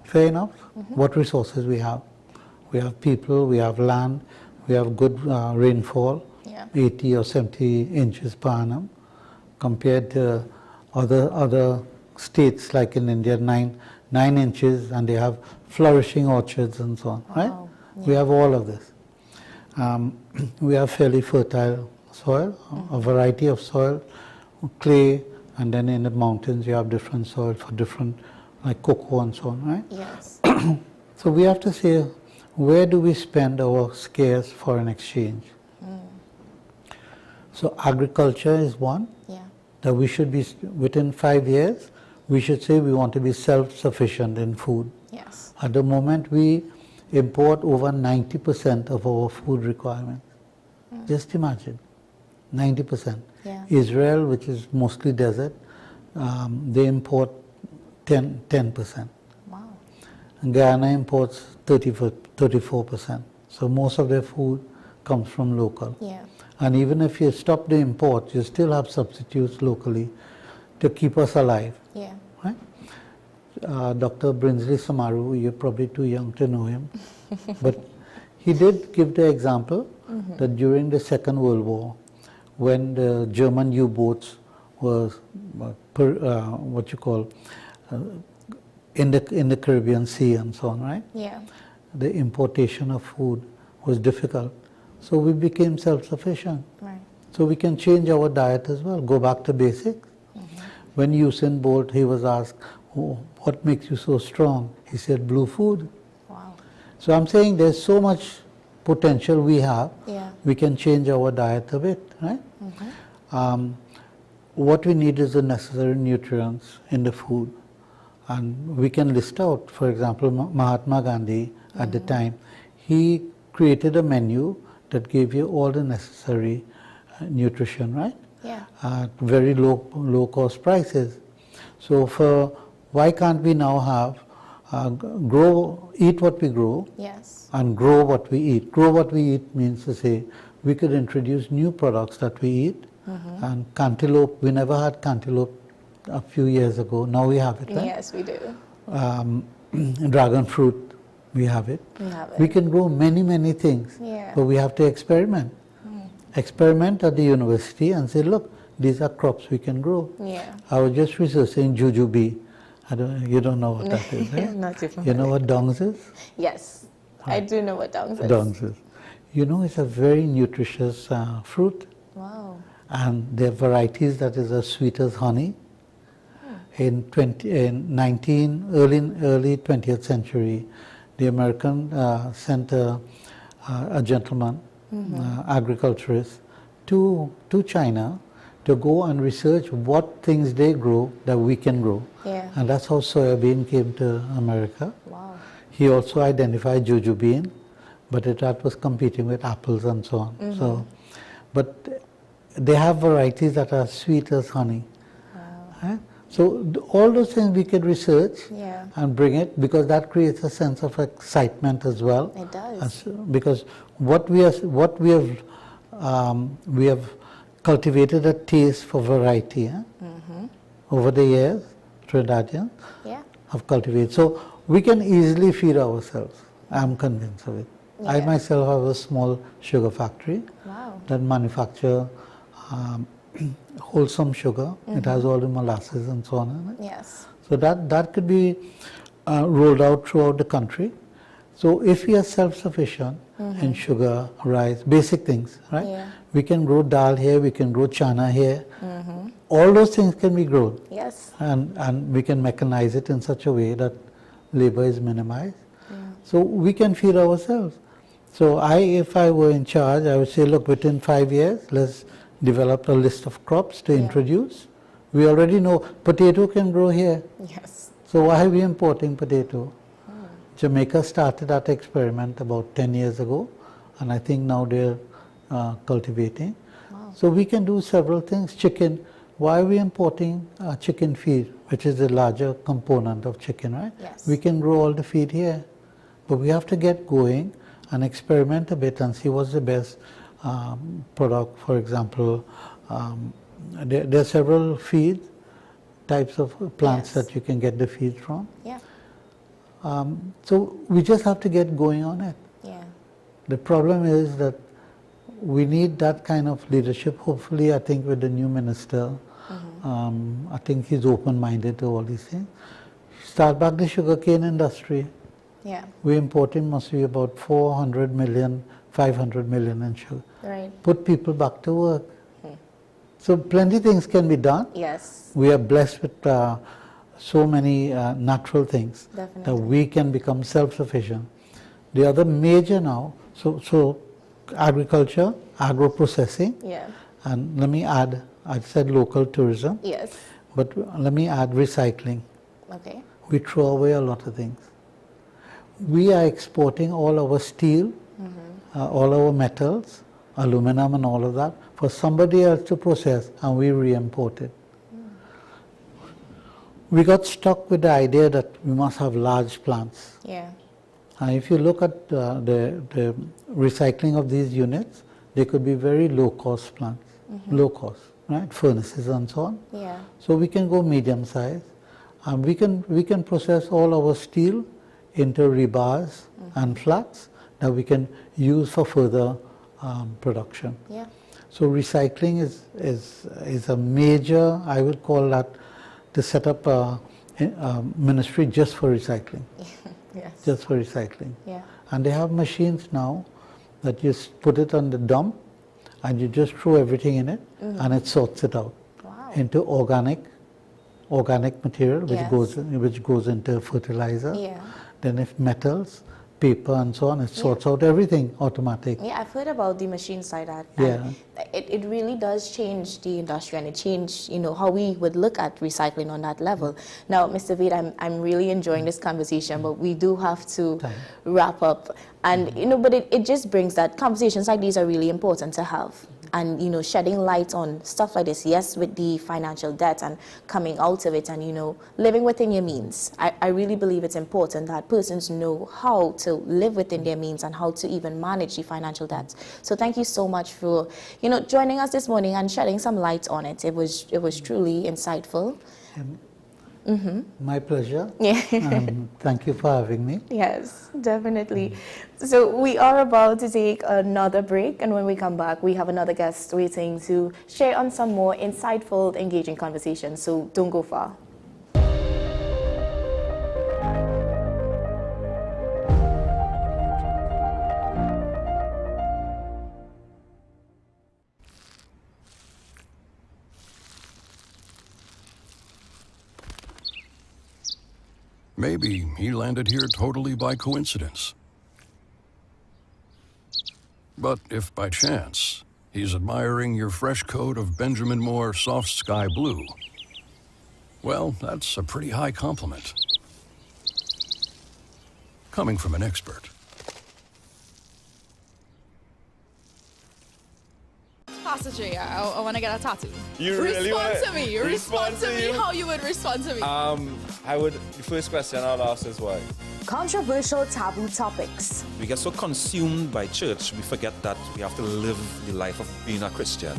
Fair enough? What resources we have. We have people, we have land, we have good rainfall, 80 or 70 inches per annum, compared to other states like in India, 9 inches, and they have flourishing orchards and so on, right? We have all of this. We have fairly fertile soil, a variety of soil, clay, and then in the mountains you have different soil for different, like cocoa and so on, right? So we have to say, where do we spend our scarce foreign exchange? So agriculture is one, that we should be, within 5 years, we should say we want to be self-sufficient in food. At the moment, we import over 90% of our food requirements. Just imagine, 90%. Israel, which is mostly desert, they import 10%. And Guyana imports 34%. So most of their food comes from local. Yeah. And even if you stop the import, you still have substitutes locally to keep us alive. Yeah. Right? Dr. Brinsley Samaru, you're probably too young to know him, but he did give the example that during the Second World War, when the German U-boats were in the Caribbean Sea and so on, right? Yeah. The importation of food was difficult. So we became self-sufficient. Right. So we can change our diet as well, go back to basics. When Usain Bolt, he was asked, oh, what makes you so strong? He said, blue food. Wow. So I'm saying there's so much potential we have. Yeah. We can change our diet a bit, right? What we need is the necessary nutrients in the food. And we can list out, for example, Mahatma Gandhi at the time, he created a menu that gave you all the necessary nutrition, right? Yeah. At very low cost prices. So why can't we now have eat what we grow, yes, and grow what we eat? Grow what we eat means to say we could introduce new products that we eat. And cantaloupe, we never had cantaloupe a few years ago. Now we have it, right? Yes, we do. Dragon fruit, we have it. We have it. We can grow many things, but we have to experiment. Experiment at the university and say, look, these are crops we can grow. Yeah. I was just researching jujube. You don't know what that is, right? Not too You know what dongs is? Yes, I do know what dongs is. Dongs is. You know, it's a very nutritious fruit. Wow. And there are varieties that is as sweet as honey. In early 20th century, the American sent a gentleman, agriculturist, to China to go and research what things they grow that we can grow. Yeah. And that's how soybean came to America. Wow. He also identified jujube, but that was competing with apples and so on. So, but they have varieties that are sweet as honey. Right? So all those things we can research and bring it, because that creates a sense of excitement as well. It does. Because we have cultivated a taste for variety. Over the years, Trinidadians have cultivated. So we can easily feed ourselves. I'm convinced of it. I myself have a small sugar factory that manufacture wholesome sugar. It has all the molasses and so on in it. Yes. So that could be rolled out throughout the country. So if we are self-sufficient in sugar, rice, basic things, right? Yeah. We can grow dal here, we can grow chana here. All those things can be grown. Yes. And we can mechanize it in such a way that labor is minimized. So we can feed ourselves. So if I were in charge, I would say, look, within 5 years, let's develop a list of crops to introduce. We already know potato can grow here. Yes. So why are we importing potato? Jamaica started that experiment about 10 years ago, and I think now they're cultivating. So we can do several things. Chicken, why are we importing chicken feed, which is the larger component of chicken, right? Yes. We can grow all the feed here, but we have to get going and experiment a bit and see what's the best product. For example, there are several feed types of plants that you can get the feed from. Yeah. So we just have to get going on it. Yeah. The problem is that we need that kind of leadership. Hopefully, I think with the new minister, I think he's open-minded to all these things. Start back the sugarcane industry. Yeah. We're importing mostly about 400 million, 500 million in sugar. Right. Put people back to work. So plenty of things can be done. Yes. We are blessed with so many natural things that we can become self-sufficient. The other major now, so agriculture, agro-processing, and let me add, I said local tourism, yes, but let me add recycling. Okay. We throw away a lot of things. We are exporting all our steel, all our metals, aluminum and all of that for somebody else to process, and we re-import it. We got stuck with the idea that we must have large plants. Yeah. If you look at the recycling of these units, they could be very low-cost plants, low-cost, right? Furnaces and so on. Yeah. So we can go medium size. We can process all our steel into rebars and flats that we can use for further production. Yeah. So recycling is a major, I would call that, to set up a ministry just for recycling. Yes. Just for recycling. Yeah. And they have machines now that you put it on the dump and you just throw everything in it and it sorts it out into organic material which goes into fertilizer. Yeah. Then if metals, paper and so on, it sorts out everything automatic. Yeah, I've heard about the machines like that. Yeah. It really does change the industry, and it changed, how we would look at recycling on that level. Now, Mr. Ved, I'm really enjoying this conversation, but we do have to wrap up. And, but it just brings that conversations like these are really important to have. And, shedding light on stuff like this, yes, with the financial debt and coming out of it and, living within your means. I really believe it's important that persons know how to live within their means and how to even manage the financial debt. So thank you so much for, joining us this morning and shedding some light on it. It was truly insightful. My pleasure. Yeah. Thank you for having me. Yes, definitely. So we are about to take another break, and when we come back, we have another guest waiting to share on some more insightful, engaging conversations. So don't go far. Maybe he landed here totally by coincidence. But if by chance he's admiring your fresh coat of Benjamin Moore soft sky blue, well, that's a pretty high compliment. Coming from an expert. Pastor J, I want to get a tattoo. You really respond wanna- to me. respond Respond to to me you? how you would respond to me. The first question I'll ask is why? Controversial taboo topics. We get so consumed by church, we forget that we have to live the life of being a Christian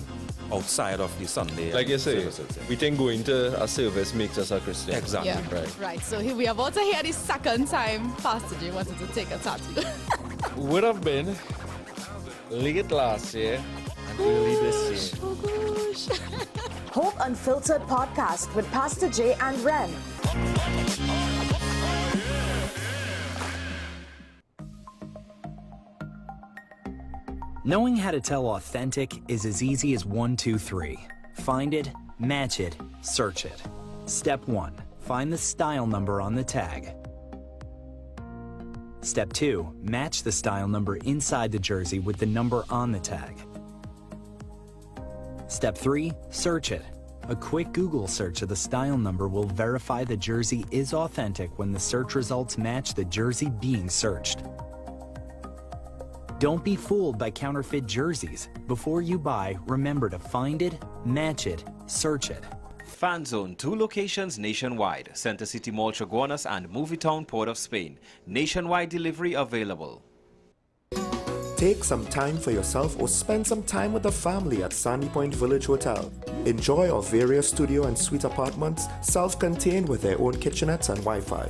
outside of the Sunday. Like you say, services. we think going to a service makes us a Christian. Exactly. Yeah. Right. So here we are about to hear the second time Pastor J wanted to take a tattoo. Would have been late last year and early this year. Oh gosh. Hope Unfiltered podcast with Pastor J and Ren. Knowing how to tell authentic is as easy as 1, 2, 3. Find it, match it, search it. Step 1. Find the style number on the tag. Step 2. Match the style number inside the jersey with the number on the tag. Step 3. Search it. A quick Google search of the style number will verify the jersey is authentic when the search results match the jersey being searched. Don't be fooled by counterfeit jerseys. Before you buy, remember to find it, match it, search it. Fan Zone, 2 locations nationwide. Center City Mall, Chaguanas and Movietown, Port of Spain. Nationwide delivery available. Take some time for yourself or spend some time with the family at Sandy Point Village Hotel. Enjoy our various studio and suite apartments, self-contained with their own kitchenettes and Wi-Fi.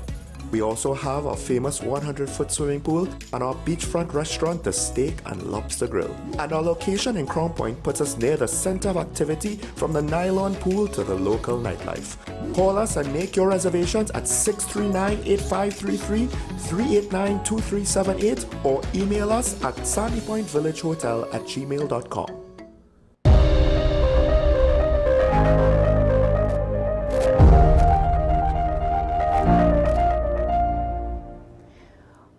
We also have our famous 100-foot swimming pool and our beachfront restaurant, the Steak and Lobster Grill. And our location in Crown Point puts us near the center of activity from the nylon pool to the local nightlife. Call us and make your reservations at 639-8533, 389-2378 or email us at sandypointvillagehotel@gmail.com.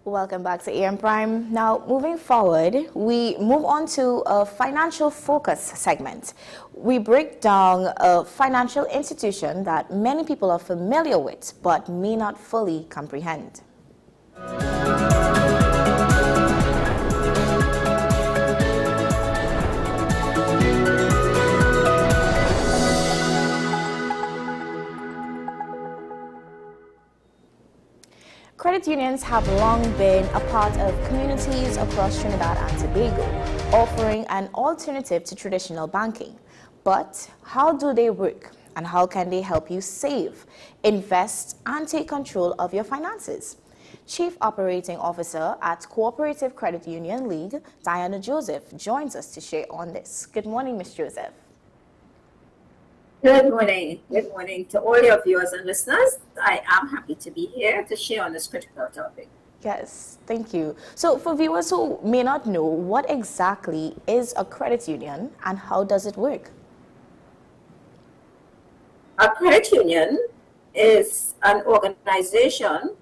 Welcome back to AM Prime. Now, moving forward, we move on to a financial focus segment. We break down a financial institution that many people are familiar with but may not fully comprehend. Credit unions have long been a part of communities across Trinidad and Tobago, offering an alternative to traditional banking. But how do they work, and how can they help you save, invest, and take control of your finances? Chief Operating Officer at Cooperative Credit Union League, Diana Joseph, joins us to share on this. Good morning, Ms. Joseph. Good morning. Good morning to all your viewers and listeners. I am happy to be here to share on this critical topic. Yes, thank you. So for viewers who may not know, what exactly is a credit union and how does it work? A credit union is an organization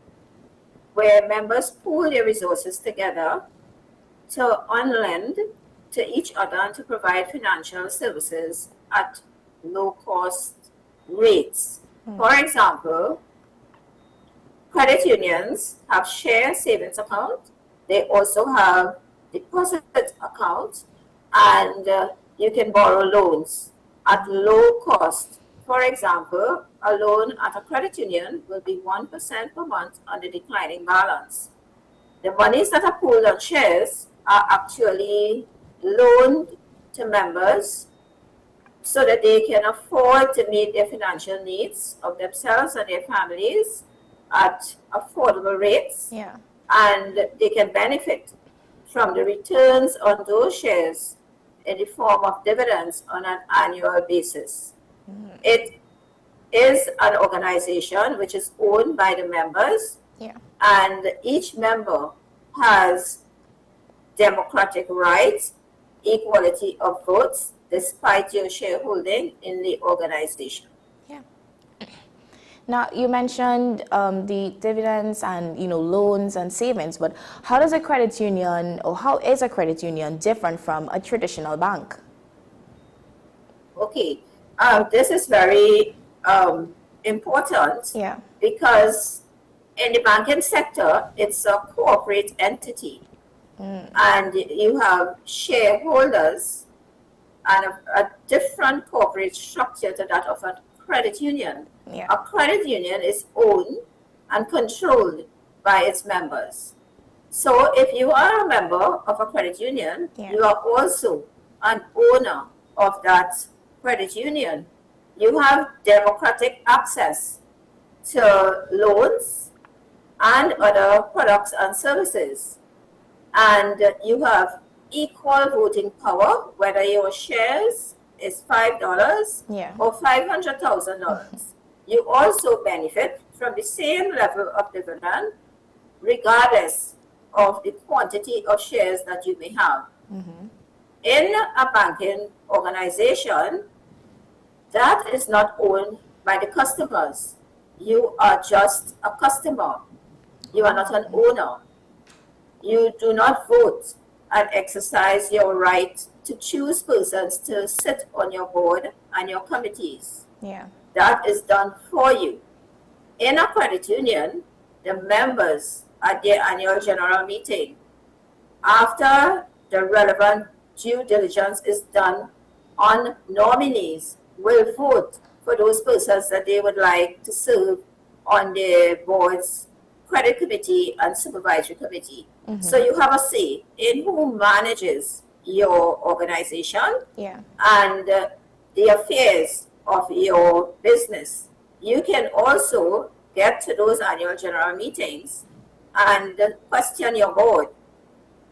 where members pool their resources together to on-lend to each other and to provide financial services at low-cost rates. For example, credit unions have share savings account. They also have deposit accounts, and you can borrow loans at low cost. For example, a loan at a credit union will be 1% per month on the declining balance. The monies that are pooled on shares are actually loaned to members so that they can afford to meet their financial needs of themselves and their families at affordable rates. Yeah. And they can benefit from the returns on those shares in the form of dividends on an annual basis. It is an organization which is owned by the members, and each member has democratic rights, equality of votes, despite your shareholding in the organization. Now, you mentioned the dividends and loans and savings, but how does a credit union, or how is a credit union different from a traditional bank? Okay, this is very important because in the banking sector, it's a corporate entity, and you have shareholders and a different corporate structure to that of a credit union. A credit union is owned and controlled by its members. So if you are a member of a credit union, you are also an owner of that credit union. You have democratic access to loans and other products and services. And you have equal voting power, whether your shares is $5 or $500,000. You also benefit from the same level of dividend, regardless of the quantity of shares that you may have. In a banking organization, that is not owned by the customers. You are just a customer. You are not an owner. You do not vote and exercise your right to choose persons to sit on your board and your committees. That is done for you. In a credit union, the members at their annual general meeting, after the relevant due diligence is done on nominees, will vote for those persons that they would like to serve on their board's credit committee and supervisory committee. So you have a say in who manages your organization and the affairs of your business. You can also get to those annual general meetings and question your board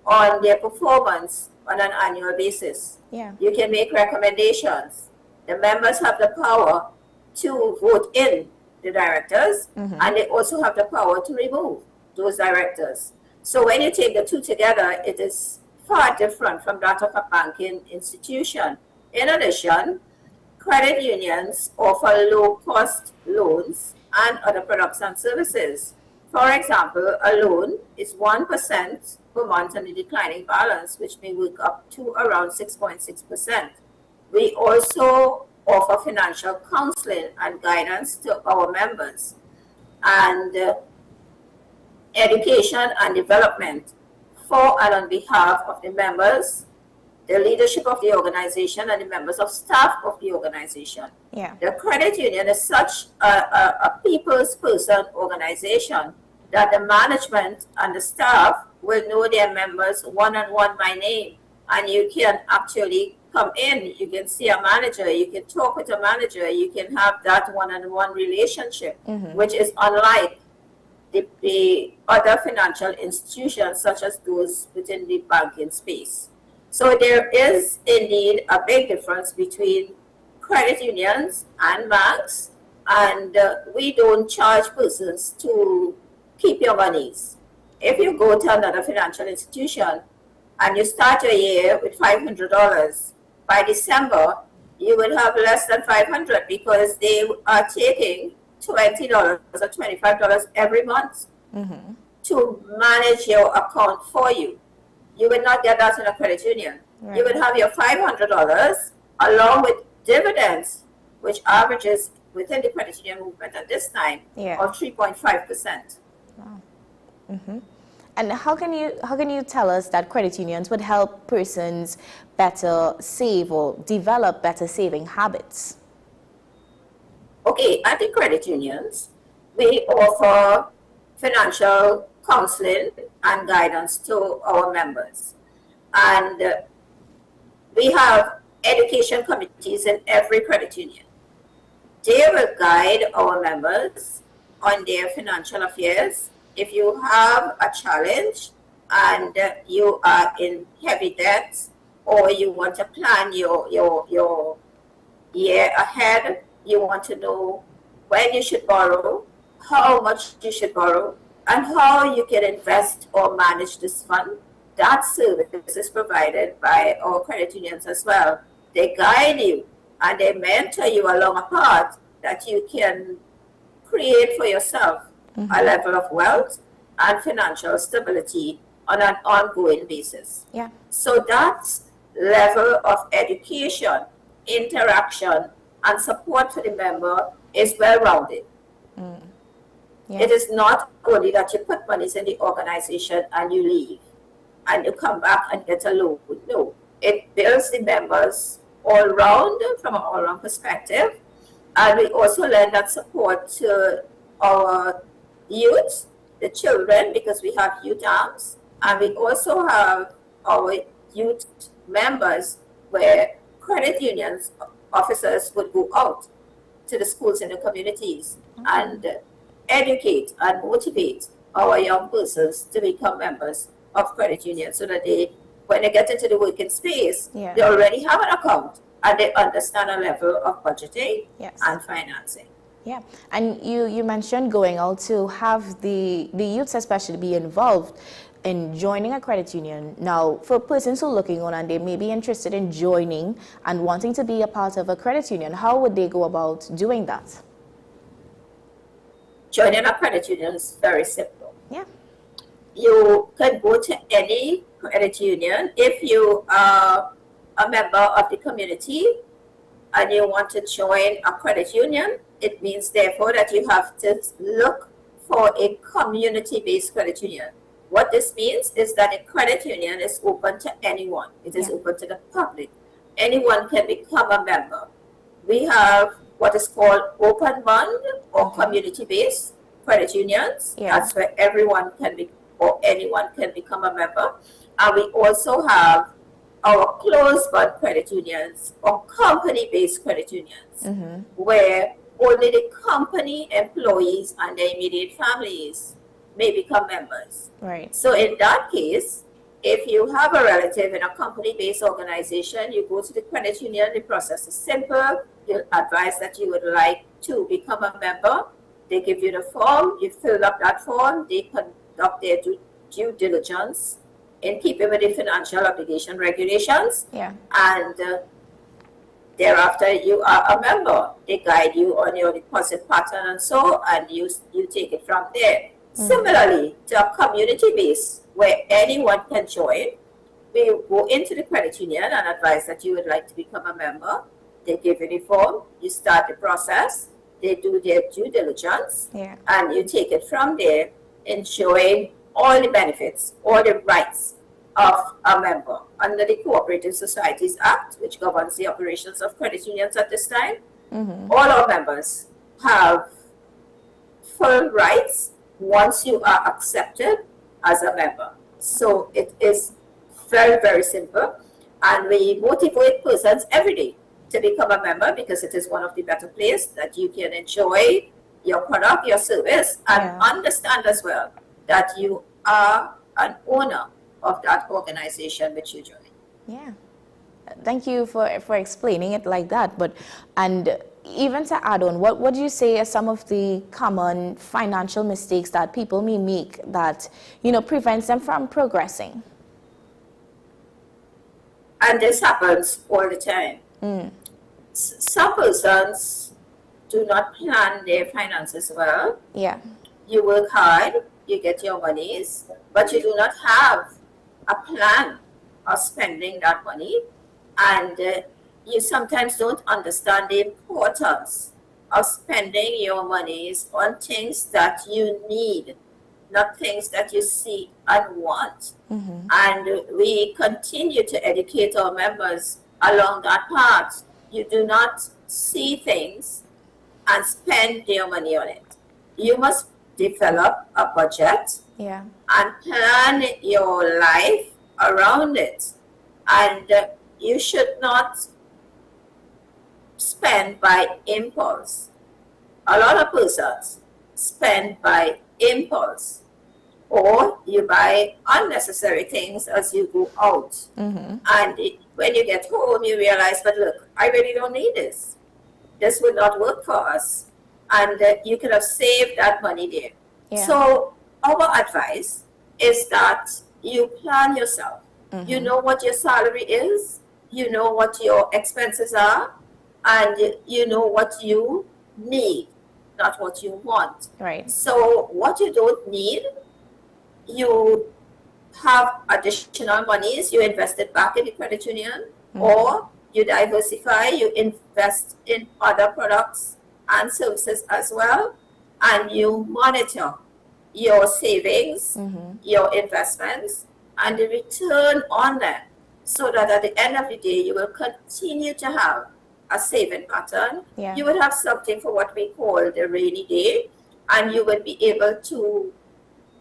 on their performance on an annual basis. You can make recommendations. The members have the power to vote in the directors, and they also have the power to remove those directors. So when you take the two together, it is far different from that of a banking institution. In addition, credit unions offer low-cost loans and other products and services. For example, a loan is 1% per month on the declining balance, which may work up to around 6.6%. We also offer financial counseling and guidance to our members, and education and development for and on behalf of the members, the leadership of the organization, and the members of staff of the organization. The credit union is such a people's person organization that the management and the staff will know their members one-on-one by name, and you can actually come in, you can see a manager, you can talk with a manager, you can have that one-on-one relationship, which is unlike the other financial institutions such as those within the banking space. So there is indeed a big difference between credit unions and banks, and we don't charge persons to keep your monies. If you go to another financial institution and you start your year with $500, by December you will have less than $500 because they are taking $20 or $25 every month to manage your account for you. You will not get that in a credit union. Right. You will have your $500 along with dividends, which averages within the credit union movement at this time of 3.5%. Wow. And how can you tell us that credit unions would help persons better save or develop better saving habits? Okay, at the credit unions, we offer financial counseling and guidance to our members. And we have education committees in every credit union. They will guide our members on their financial affairs. If you have a challenge and you are in heavy debt, or you want to plan your year ahead, you want to know when you should borrow, how much you should borrow, and how you can invest or manage this fund, that service is provided by our credit unions as well. They guide you and they mentor you along a path that you can create for yourself a level of wealth and financial stability on an ongoing basis. Yeah. So that level of education, interaction, and support for the member is well-rounded. It is not only that you put monies in the organization and you leave and you come back and get a loan. No, it builds the members all round from an all-round perspective. And we also lend that support to our youth, the children, because we have youth arms, and we also have our youth members where credit unions officers would go out to the schools in the communities and educate and motivate our young persons to become members of credit unions, so that they, when they get into the working space, they already have an account and they understand a level of budgeting and financing. Yeah, and you mentioned going out to have the youths especially be involved in joining a credit union. Now, for persons who are looking on and they may be interested in joining and wanting to be a part of a credit union, how would they go about doing that? Joining a credit union is very simple. Yeah. You can go to any credit union if you are a member of the community and you want to join a credit union. It means, therefore, that you have to look for a community-based credit union. What this means is that a credit union is open to anyone. It is open to the public. Anyone can become a member. We have what is called open bond or community-based credit unions. That's where everyone can be, or anyone can become a member. And we also have our closed bond credit unions or company-based credit unions, where only the company employees and their immediate families may become members. Right. So in that case, if you have a relative in a company-based organization, you go to the credit union. The process is simple. You advise that you would like to become a member. They give you the form. You fill up that form. They conduct their due diligence in keeping with the financial obligation regulations. Yeah. And thereafter, you are a member. They guide you on your deposit pattern and so, and you take it from there. Similarly, to a community base where anyone can join, we go into the credit union and advise that you would like to become a member. They give you the form, you start the process, they do their due diligence, and you take it from there, enjoying all the benefits, all the rights of a member. Under the Cooperative Societies Act, which governs the operations of credit unions at this time, all our members have full rights, once you are accepted as a member. So it is very, very simple. And we motivate persons every day to become a member because it is one of the better places that you can enjoy your product, your service, and understand as well that you are an owner of that organization which you join. Yeah. Thank you for explaining it like that. And even to add on, what do you say are some of the common financial mistakes that people may make that, prevents them from progressing? And this happens all the time. Some persons do not plan their finances well. Yeah. You work hard, you get your monies, but you do not have a plan of spending that money. And you sometimes don't understand the importance of spending your monies on things that you need, not things that you see and want. And we continue to educate our members along that path. You do not see things and spend your money on it. You must develop a budget and plan your life around it. And you should not spend by impulse. A lot of persons spend by impulse, or you buy unnecessary things as you go out. And when you get home, you realize, but look, I really don't need this. This would not work for us. And you could have saved that money there. So our advice is that you plan yourself. You know what your salary is, you know what your expenses are, and you know what you need, not what you want. Right. So what you don't need, you have additional monies, you invest it back in the credit union, or you diversify, you invest in other products and services as well, and you monitor your savings, your investments, and the return on them, so that at the end of the day, you will continue to have a saving pattern. You will have something for what we call the rainy day, and you will be able to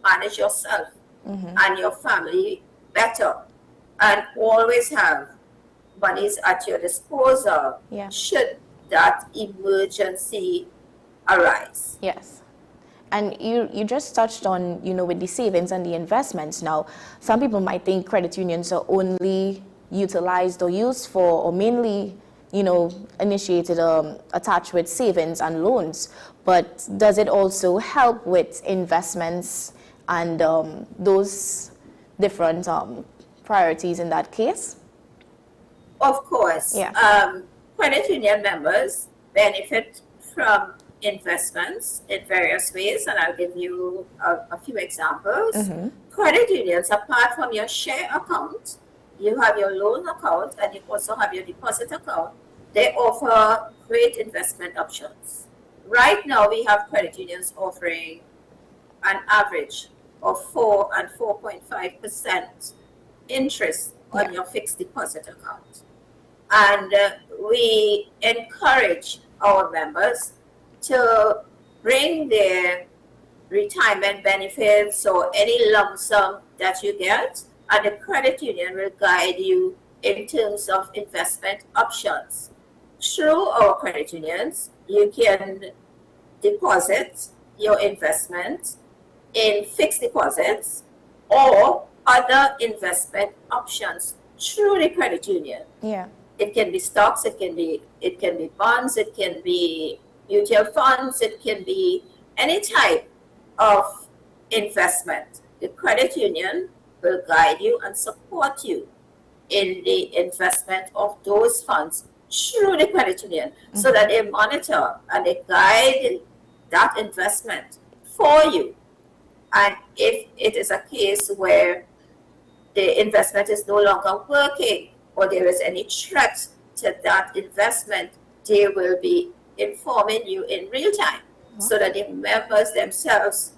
manage yourself and your family better, and always have monies at your disposal should that emergency arise. Yes. And you just touched on, with the savings and the investments. Now, some people might think credit unions are only utilized or used for, or mainly, initiated, attached with savings and loans. But does it also help with investments and those different priorities in that case? Of course. Credit union members benefit from investments in various ways, and I'll give you a few examples. Credit unions, apart from your share account, you have your loan account, and you also have your deposit account. They offer great investment options. Right now, we have credit unions offering an average of 4 and 4.5% interest on your fixed deposit account. And we encourage our members to bring their retirement benefits or any lump sum that you get, and the credit union will guide you in terms of investment options. Through our credit unions, you can deposit your investment in fixed deposits or other investment options through the credit union. It can be stocks, it can be bonds, it can be mutual funds, it can be any type of investment. The credit union will guide you and support you in the investment of those funds through the credit union, so that they monitor and they guide that investment for you. And if it is a case where the investment is no longer working, or there is any threat to that investment, they will be informing you in real time, so that the members themselves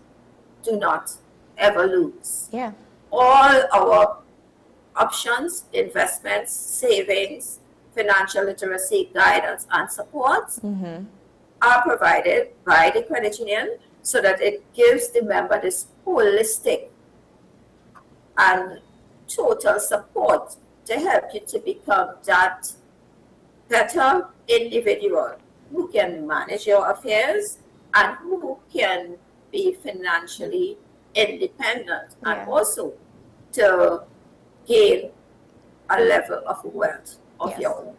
do not ever lose. All our options, investments, savings, financial literacy guidance and support are provided by the credit union, so that it gives the member this holistic and total support to help you to become that better individual who can manage your affairs and who can be financially independent and also to gain a level of wealth of your own.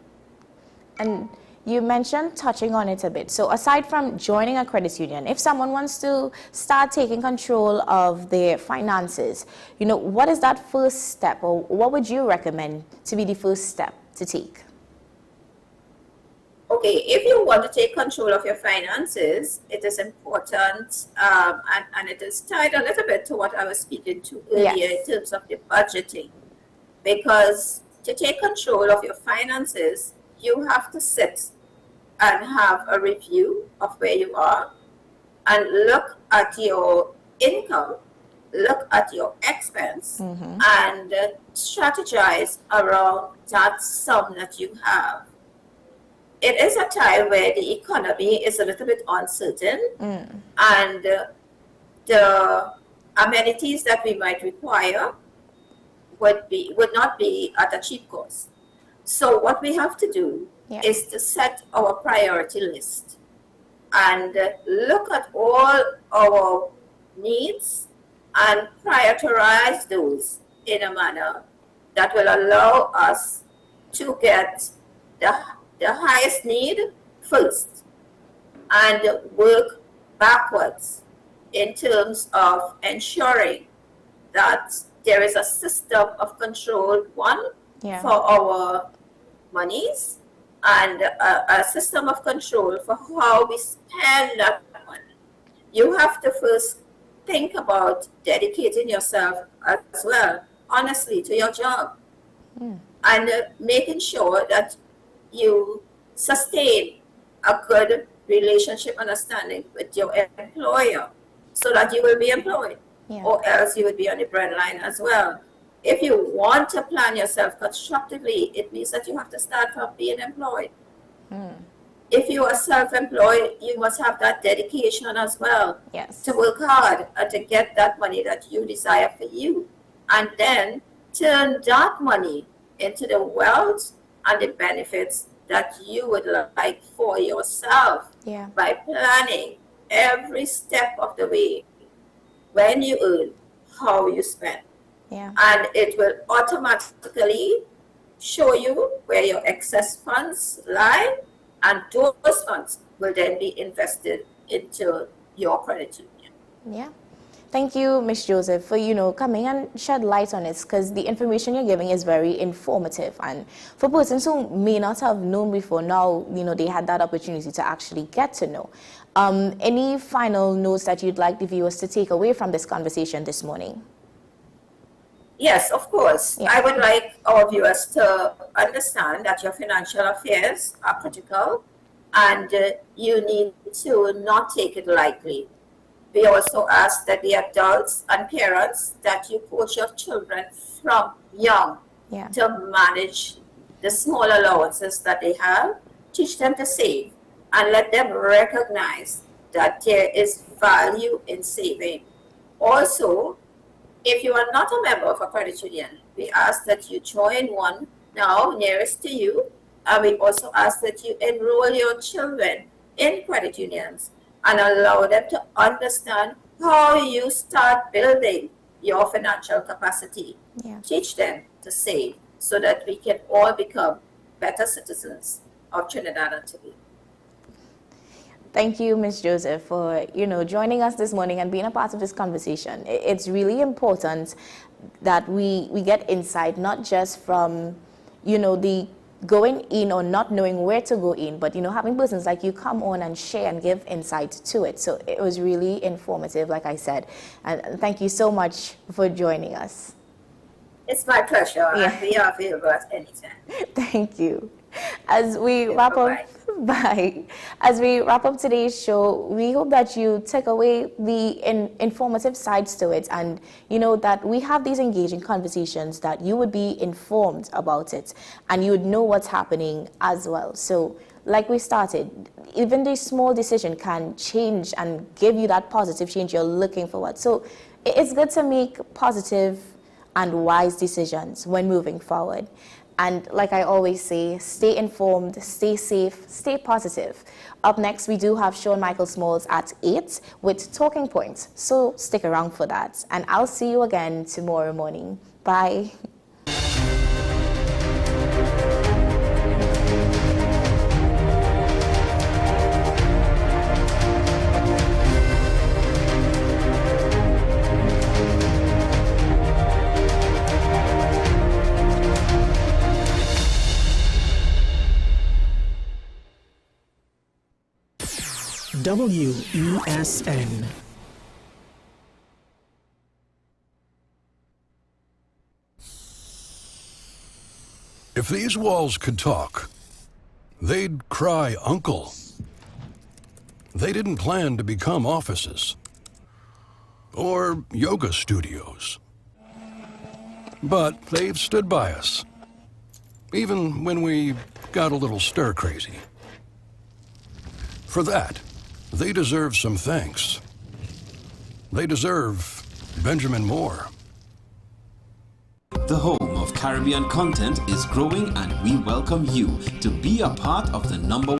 And you mentioned touching on it a bit. So aside from joining a credit union, if someone wants to start taking control of their finances, what is that first step, or what would you recommend to be the first step to take? Okay, if you want to take control of your finances, it is important, and it is tied a little bit to what I was speaking to earlier in terms of the budgeting. Because to take control of your finances, you have to sit and have a review of where you are and look at your income, look at your expense, and strategize around that sum that you have. It is a time where the economy is a little bit uncertain, and the amenities that we might require would not be at a cheap cost. So what we have to do is to set our priority list and look at all our needs and prioritize those in a manner that will allow us to get the highest need first and work backwards in terms of ensuring that there is a system of control, for our monies, and a system of control for how we spend that money. You have to first think about dedicating yourself as well, honestly, to your job, and making sure that you sustain a good relationship understanding with your employer so that you will be employed, or else you would be on the breadline as well. If you want to plan yourself constructively, it means that you have to start from being employed. If you are self-employed, you must have that dedication as well to work hard and to get that money that you desire for you, and then turn that money into the wealth and the benefits that you would like for yourself by planning every step of the way, when you earn, how you spend. And it will automatically show you where your excess funds lie, and those funds will then be invested into your credit union. Thank you, Ms. Joseph, for coming and shed light on it, because the information you're giving is very informative, and for persons who may not have known before, now they had that opportunity to actually get to know. Any final notes that you'd like the viewers to take away from this conversation this morning? Yes, of course. I would like our viewers to understand that your financial affairs are critical, and you need to not take it lightly. We also ask that the adults and parents that you coach your children from young to manage the small allowances that they have, teach them to save, and let them recognize that there is value in saving. Also, if you are not a member of a credit union, we ask that you join one now nearest to you, and we also ask that you enroll your children in credit unions and allow them to understand how you start building your financial capacity. Teach them to save so that we can all become better citizens of Trinidad and Tobago. Thank you, Ms. Joseph, for joining us this morning and being a part of this conversation. It's really important that we get insight, not just from the going in or not knowing where to go in, but having persons like you come on and share and give insight to it. So it was really informative, like I said, and thank you so much for joining us. It's my pleasure. And we are available at any time. Thank you. As we wrap up, As we wrap up today's show, we hope that you take away the informative sides to it, and that we have these engaging conversations, that you would be informed about it and you would know what's happening as well. So like we started, even the small decision can change and give you that positive change you're looking forward. So it's good to make positive and wise decisions when moving forward. And like I always say, stay informed, stay safe, stay positive. Up next, we do have Sean Michael Smalls at 8 with Talking Points. So stick around for that. And I'll see you again tomorrow morning. Bye. WESN. If these walls could talk, they'd cry uncle. They didn't plan to become offices or yoga studios, but they've stood by us, even when we got a little stir-crazy. For that, they deserve some thanks. They deserve Benjamin Moore. The home of Caribbean content is growing, and we welcome you to be a part of the #1